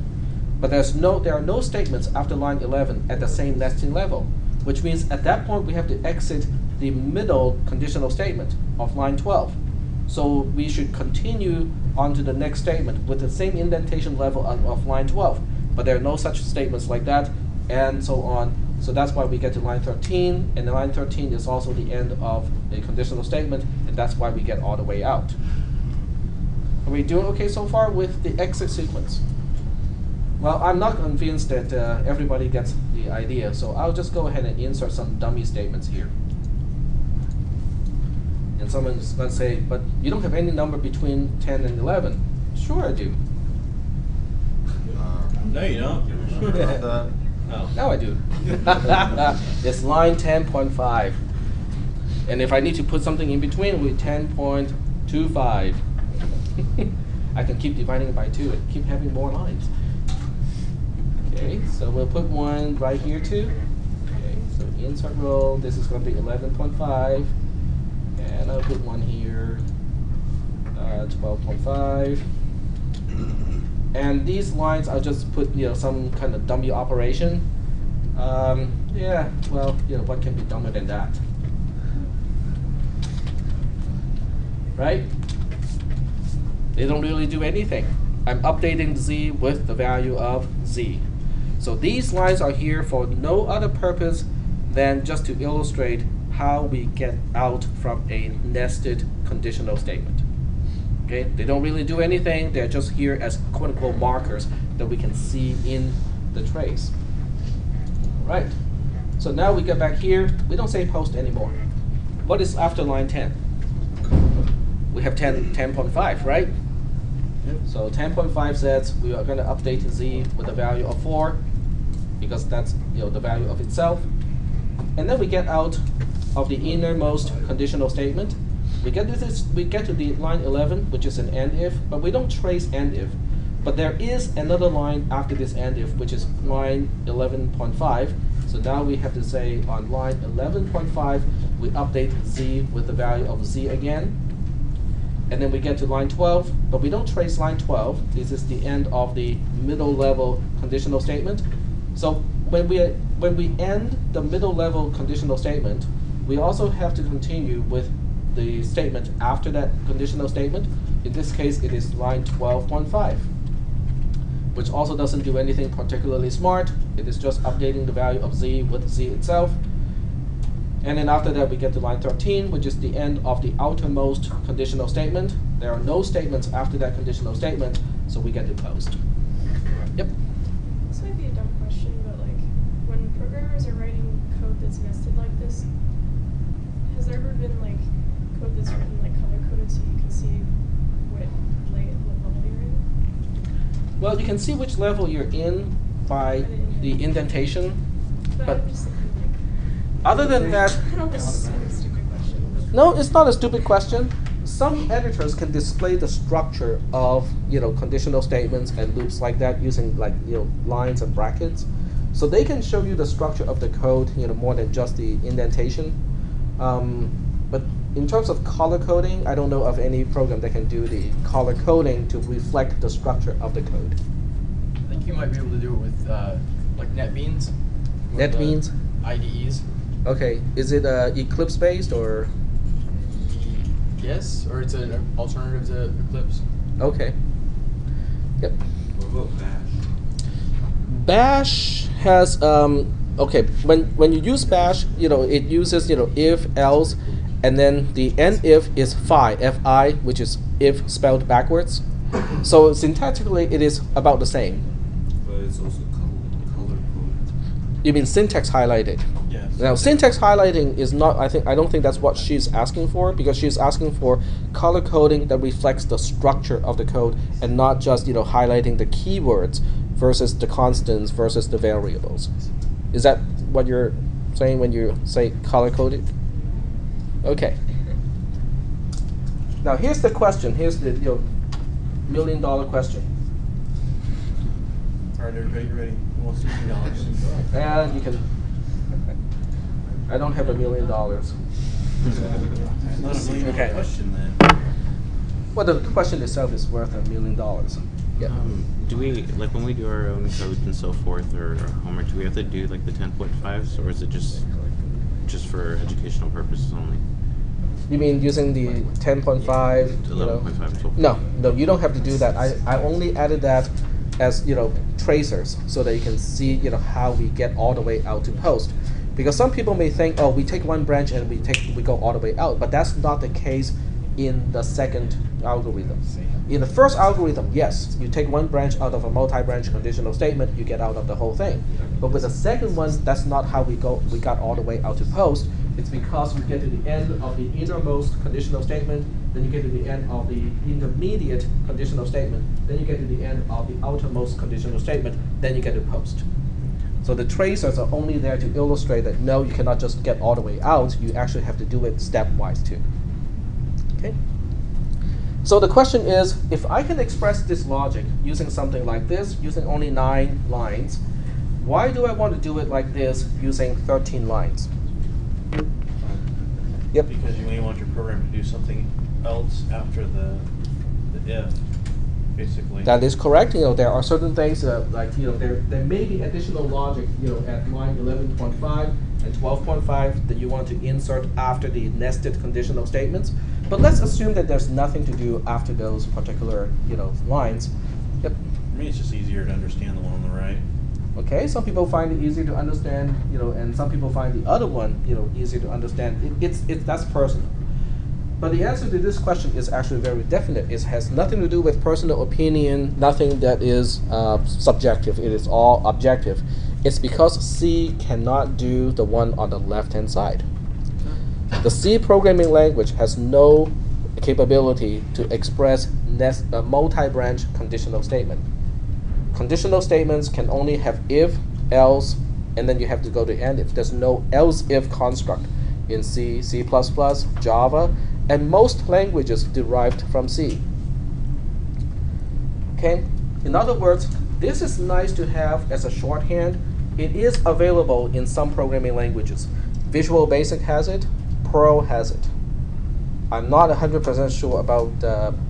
But there are no statements after line 11 at the same nesting level, which means at that point we have to exit the middle conditional statement of line 12. So we should continue on to the next statement with the same indentation level of line 12. But there are no such statements like that, and so on. So that's why we get to line 13, and line 13 is also the end of a conditional statement, and that's why we get all the way out. Are we doing okay so far with the exit sequence? Well, I'm not convinced that everybody gets the idea, so I'll just go ahead and insert some dummy statements here. And someone's going to say, but you don't have any number between 10 and 11. Sure I do. No, you don't. Oh. Now I do. It's line 10.5. And if I need to put something in between, with 10.25. I can keep dividing it by 2 and keep having more lines. Okay, so we'll put one right here too. Okay, so insert row, this is going to be 11.5. And I'll put one here, 12.5. And these lines, I'll just put some kind of dummy operation. Yeah, well, what can be dumber than that? Right? They don't really do anything. I'm updating z with the value of z. So these lines are here for no other purpose than just to illustrate how we get out from a nested conditional statement. Okay? They don't really do anything. They're just here as quote-unquote markers that we can see in the trace. Right. So now we get back here. We don't say post anymore. What is after line 10? We have 10.5, right? Yep. So 10.5 says we are going to update z with the value of 4 because that's the value of itself. And then we get out of the innermost conditional statement. We get to the line 11, which is an end if, but we don't trace end if. But there is another line after this end if, which is line 11.5. So now we have to say on line 11.5, we update z with the value of z again. And then we get to line 12, but we don't trace line 12. This is the end of the middle level conditional statement. So when we end the middle level conditional statement, we also have to continue with the statement after that conditional statement. In this case, it is line 12.5, which also doesn't do anything particularly smart. It is just updating the value of z with z itself. And then after that, we get to line 13, which is the end of the outermost conditional statement. There are no statements after that conditional statement, so we get to post. Yep. This might be a dumb question, but like, when programmers are writing code that's nested like this, has there ever been like code that's written like color coded so you can see what level you're in? Well, you can see which level you're in by the indentation, but I'm just thinking like, other than that, I don't know, this is a stupid question. no, it's not a stupid question. Some editors can display the structure of conditional statements and loops like that using lines and brackets, so they can show you the structure of the code more than just the indentation. But in terms of color coding, I don't know of any program that can do the color coding to reflect the structure of the code. I think you might be able to do it with like NetBeans. NetBeans? IDEs. Okay, is it Eclipse based or? Yes, or it's an alternative to Eclipse. Okay. Yep. What about Bash? Bash has okay. When you use Bash, it uses if, else, and then the end if is fi, which is if spelled backwards. So syntactically, it is about the same. But it's also color coded. You mean syntax highlighted? Yes. Now, syntax highlighting is not. I don't think that's what she's asking for, because she's asking for color coding that reflects the structure of the code and not just highlighting the keywords versus the constants versus the variables. Is that what you're saying when you say color coded? Okay. Now here's the question. Here's the $1 million question. All right, everybody, you ready? Who wants $1 million? And you can. I don't have $1 million. It's not a million Okay. question then. Well, the question itself is worth $1 million. Yeah. Do we, like when we do our own code and so forth, or our homework, do we have to do like the 10.5s, or is it just for educational purposes only? You mean using the 10.5? 11.5. No, you don't have to do that. I only added that as tracers so that you can see how we get all the way out to post. Because some people may think, oh, we take one branch and we go all the way out, but that's not the case in the second algorithm. In the first algorithm, yes, you take one branch out of a multi-branch conditional statement, you get out of the whole thing. But with the second one, that's not how we got all the way out to post. It's because we get to the end of the innermost conditional statement, then you get to the end of the intermediate conditional statement, then you get to the end of the outermost conditional statement, then you get to post. So the tracers are only there to illustrate that no, you cannot just get all the way out, you actually have to do it stepwise too. Okay? So the question is, if I can express this logic using something like this, using only 9 lines, why do I want to do it like this using 13 lines? Yep. Because you may want your program to do something else after the if, basically. That is correct. There are certain things like there may be additional logic at line 11.5 and 12.5 that you want to insert after the nested conditional statements. But let's assume that there's nothing to do after those particular lines. Yep. For me, it's just easier to understand the one on the right. Okay, some people find it easy to understand, and some people find the other one, easier to understand. That's personal. But the answer to this question is actually very definite. It has nothing to do with personal opinion, nothing that is subjective. It is all objective. It's because C cannot do the one on the left-hand side. The C programming language has no capability to express a multi-branch conditional statement. Conditional statements can only have if, else, and then you have to go to end if. There's no else-if construct in C, C++, Java, and most languages derived from C. Okay? In other words, this is nice to have as a shorthand. It is available in some programming languages. Visual Basic has it, Perl has it. I'm not 100% sure about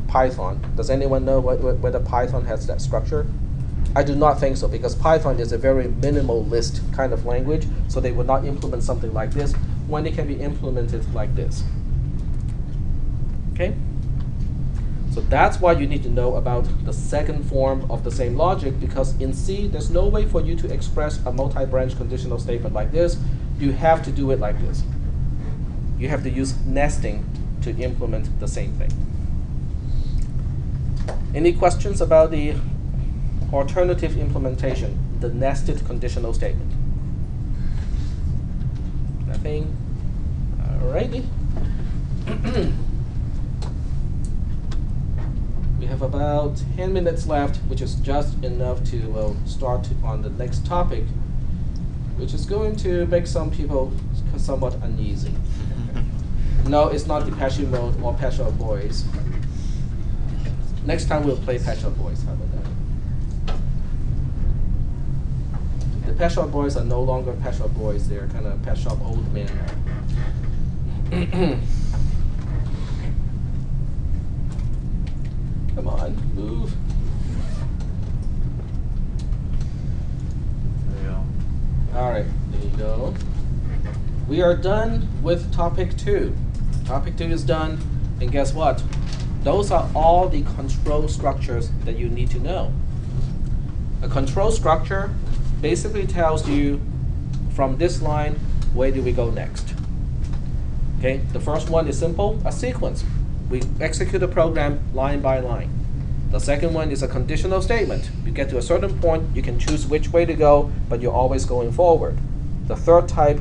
Python. Does anyone know whether Python has that structure? I do not think so, because Python is a very minimalist kind of language, so they would not implement something like this when it can be implemented like this. Okay? So that's why you need to know about the second form of the same logic, because in C, there's no way for you to express a multi-branch conditional statement like this. You have to do it like this. You have to use nesting to implement the same thing. Any questions about the alternative implementation, the nested conditional statement? Nothing? Alrighty. We have about 10 minutes left, which is just enough to start on the next topic, which is going to make some people somewhat uneasy. No, it's not Depeche Mode or Pet Shop Boys. Next time we'll play Pet Shop Boys. How about that? The Pet Shop Boys are no longer Pet Shop Boys. They're kind of Pet Shop old men. Come on, move. There you go. All right, there you go. We are done with topic 2. Topic 2 is done, and guess what? Those are all the control structures that you need to know. A control structure basically tells you from this line, where do we go next? Okay, the first one is simple, a sequence. We execute a program line by line. The second one is a conditional statement. You get to a certain point, you can choose which way to go, but you're always going forward. The third type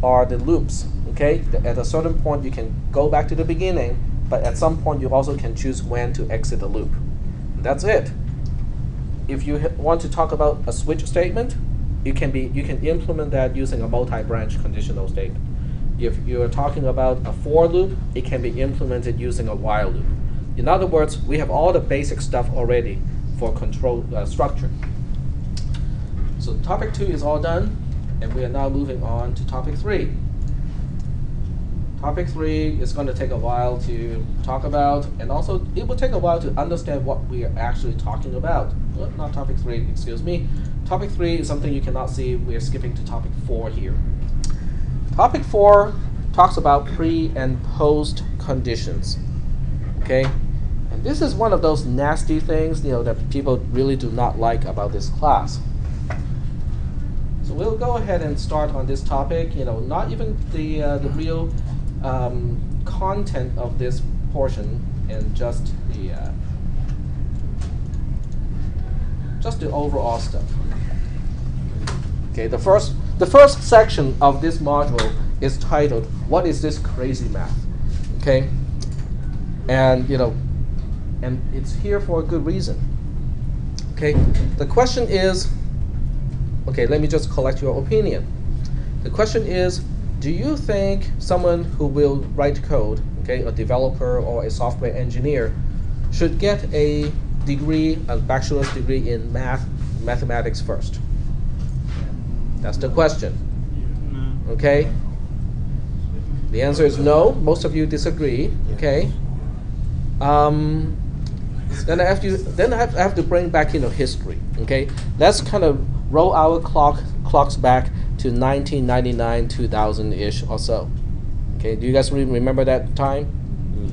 are the loops. Okay, at a certain point you can go back to the beginning, but at some point you also can choose when to exit the loop. And that's it. If you want to talk about a switch statement, you can implement that using a multi-branch conditional statement. If you're talking about a for loop, it can be implemented using a while loop. In other words, we have all the basic stuff already for control structure. So topic 2 is all done, and we are now moving on to topic 3. Topic 3 is going to take a while to talk about, and also it will take a while to understand what we are actually talking about. Oh, not topic 3, excuse me. Topic 3 is something you cannot see. We are skipping to topic 4 here. Topic 4 talks about pre and post conditions. Okay, and this is one of those nasty things, that people really do not like about this class. So we'll go ahead and start on this topic. Not even the real content of this portion, and just the overall stuff. Okay, the first section of this module is titled "What is this crazy math?" Okay, and and it's here for a good reason. Okay, the question is, okay, let me just collect your opinion. The question is, do you think someone who will write code, okay, a developer or a software engineer, should get a degree, a bachelor's degree in mathematics first? That's the question. Okay? The answer is no. Most of you disagree. Okay? Then I have to bring back history. Okay? Let's kind of roll our clocks back to 1999, 2000-ish or so. Okay? Do you guys remember that time?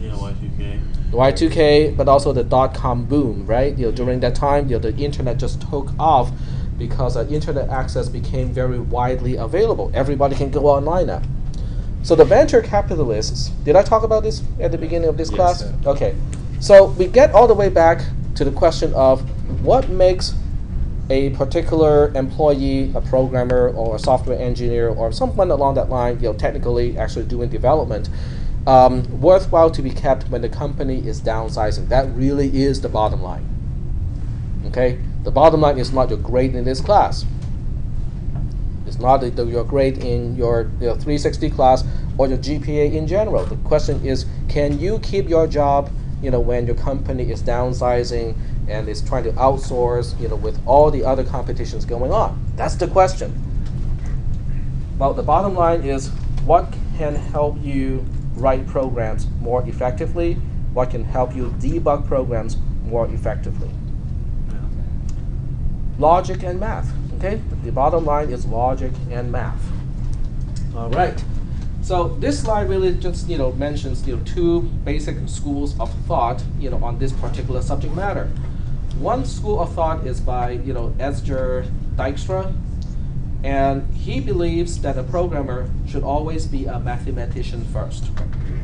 Yeah, Y2K. Y2K, but also the dot-com boom, right? During that time, the internet just took off because internet access became very widely available. Everybody can go online now. So the venture capitalists, did I talk about this at the beginning of this Yes, class? sir. Okay. So we get all the way back to the question of what makes a particular employee, a programmer, or a software engineer, or someone along that line, technically actually doing development, worthwhile to be kept when the company is downsizing. That really is the bottom line. Okay? The bottom line is not your grade in this class. It's not your grade in your 360 class or your GPA in general. The question is, can you keep your job, when your company is downsizing and is trying to outsource, with all the other competitions going on? That's the question. Well, the bottom line is, what can help you write programs more effectively? What can help you debug programs more effectively? Logic and math. Okay, the bottom line is logic and math. All right. So this slide really just mentions two basic schools of thought on this particular subject matter. One school of thought is by Esger Dijkstra, and he believes that a programmer should always be a mathematician first.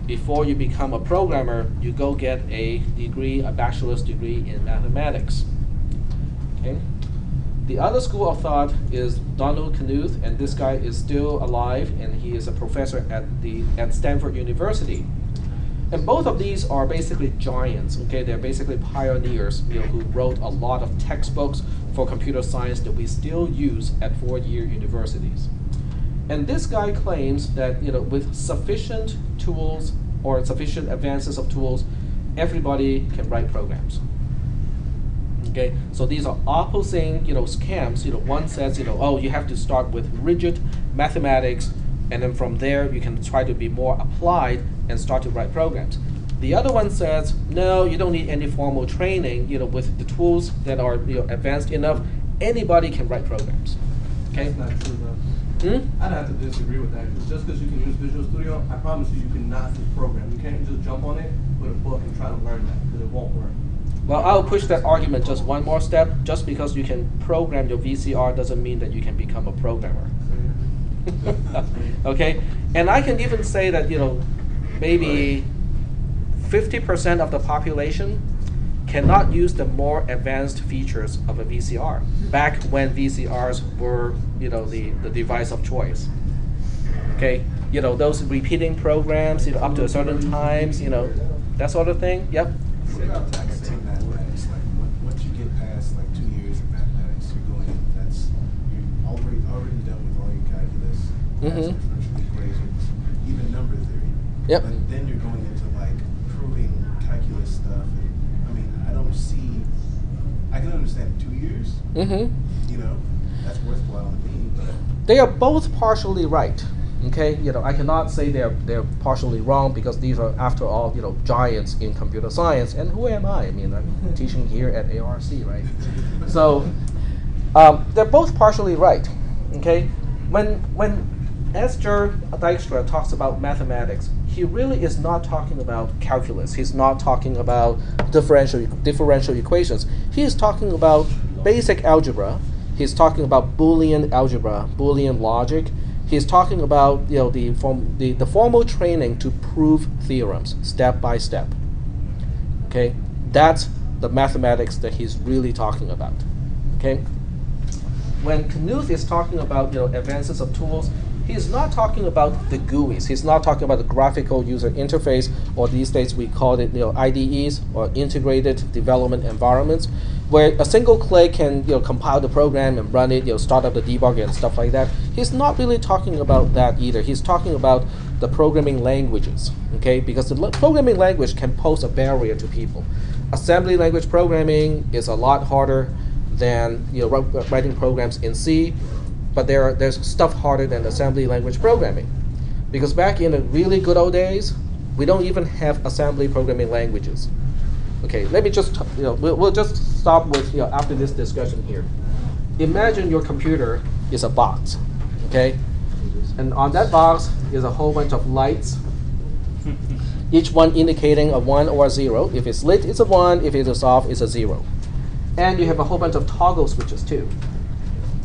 Before you become a programmer, you go get a degree, a bachelor's degree in mathematics. Okay. The other school of thought is Donald Knuth, and this guy is still alive, and he is a professor at Stanford University. And both of these are basically giants. Okay, they're basically pioneers, who wrote a lot of textbooks for computer science that we still use at four-year universities. And this guy claims that with sufficient tools or sufficient advances of tools, everybody can write programs. Okay, so these are opposing, camps. One says, oh, you have to start with rigid mathematics, and then from there you can try to be more applied and start to write programs. The other one says, no, you don't need any formal training. With the tools that are advanced enough, anybody can write programs. Okay. That's not true, though. I'd have to disagree with that, because just because you can use Visual Studio, I promise you, you cannot program. You can't just jump on it with a book and try to learn that, because it won't work. Well, I'll push that argument just one more step. Just because you can program your VCR doesn't mean that you can become a programmer. Okay? And I can even say that, maybe 50% of the population cannot use the more advanced features of a VCR, back when VCRs were, the device of choice. Okay? Those repeating programs, up to a certain times, that sort of thing. Yep. What about taxing mathematics? Like once you get past like 2 years of mathematics, you're going in. You're already done with all your calculus, differential equations, even number theory. Yep. But then you're going into like proving calculus stuff, and I don't see. I can understand 2 years. That's worthwhile to me. But they are both partially right. Okay, I cannot say they're partially wrong, because these are, after all, giants in computer science. And who am I? I'm teaching here at ARC, right? So they're both partially right. Okay, when Esger Dijkstra talks about mathematics, he really is not talking about calculus. He's not talking about differential equations. He is talking about basic algebra. He's talking about Boolean algebra, Boolean logic. He's talking about the formal training to prove theorems step by step. Okay, that's the mathematics that he's really talking about. Okay, when Knuth is talking about advances of tools, he's not talking about the GUIs. He's not talking about the graphical user interface, or these days we call it IDEs, or integrated development environments, where a single click can compile the program and run it, start up the debugger and stuff like that. He's not really talking about that either. He's talking about the programming languages, okay? Because the programming language can pose a barrier to people. Assembly language programming is a lot harder than writing programs in C, but there's stuff harder than assembly language programming. Because back in the really good old days, we don't even have assembly programming languages. Okay, let me just, we'll just stop with, after this discussion here. Imagine your computer is a box, okay? And on that box is a whole bunch of lights, each one indicating a 1 or a 0. If it's lit, it's a 1. If it is off, it's a 0. And you have a whole bunch of toggle switches too.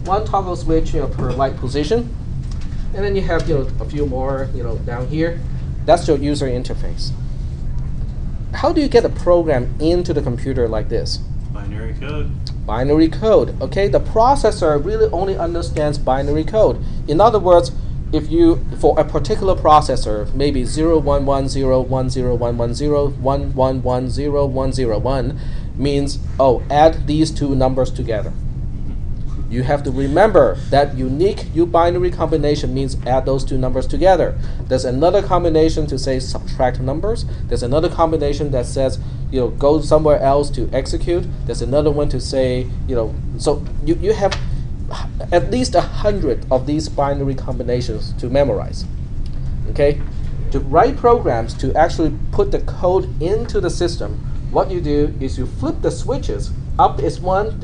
One toggle switch per light position. And then you have a few more down here. That's your user interface. How do you get a program into the computer like this? Binary code. Binary code. Okay, the processor really only understands binary code. In other words, if you, for a particular processor, maybe 0110101101110101 means, oh, add these two numbers together. You have to remember that unique binary combination means add those two numbers together. There's another combination to say subtract numbers. There's another combination that says go somewhere else to execute. There's another one to say so you have at least 100 of these binary combinations to memorize. Okay, to write programs to actually put the code into the system, what you do is you flip the switches. Up is 1,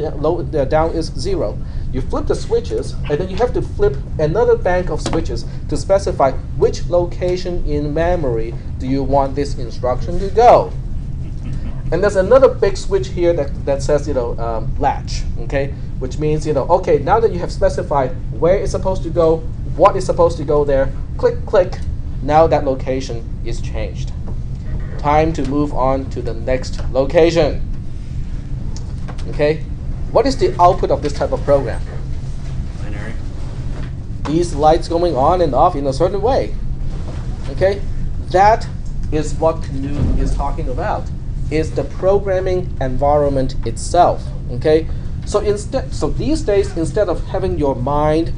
down is 0. You flip the switches, and then you have to flip another bank of switches to specify which location in memory do you want this instruction to go. And there's another big switch here that says latch, okay, which means okay, now that you have specified where it's supposed to go, what is supposed to go there, click, click. Now that location is changed. Time to move on to the next location. Okay, what is the output of this type of program? Binary. These lights going on and off in a certain way. Okay, that is what Knuth is talking about. Is the programming environment itself. Okay, so these days, instead of having your mind,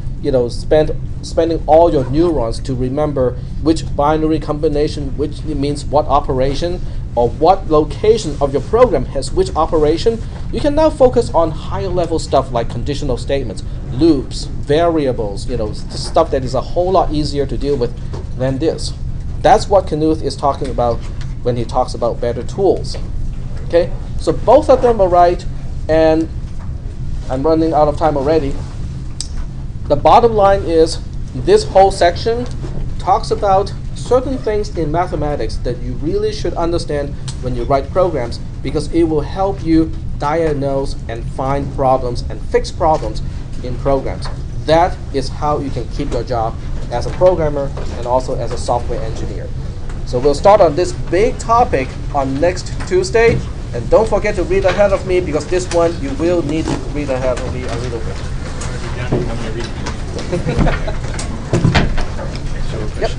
spending all your neurons to remember which binary combination, which means what operation, or what location of your program has which operation, you can now focus on higher level stuff like conditional statements, loops, variables, stuff that is a whole lot easier to deal with than this. That's what Knuth is talking about when he talks about better tools. Okay, so both of them are right, and I'm running out of time already. The bottom line is this whole section talks about certain things in mathematics that you really should understand when you write programs, because it will help you diagnose and find problems and fix problems in programs. That is how you can keep your job as a programmer and also as a software engineer. So we'll start on this big topic on next Tuesday. And don't forget to read ahead of me, because this one you will need to read ahead of me a little bit. Yep.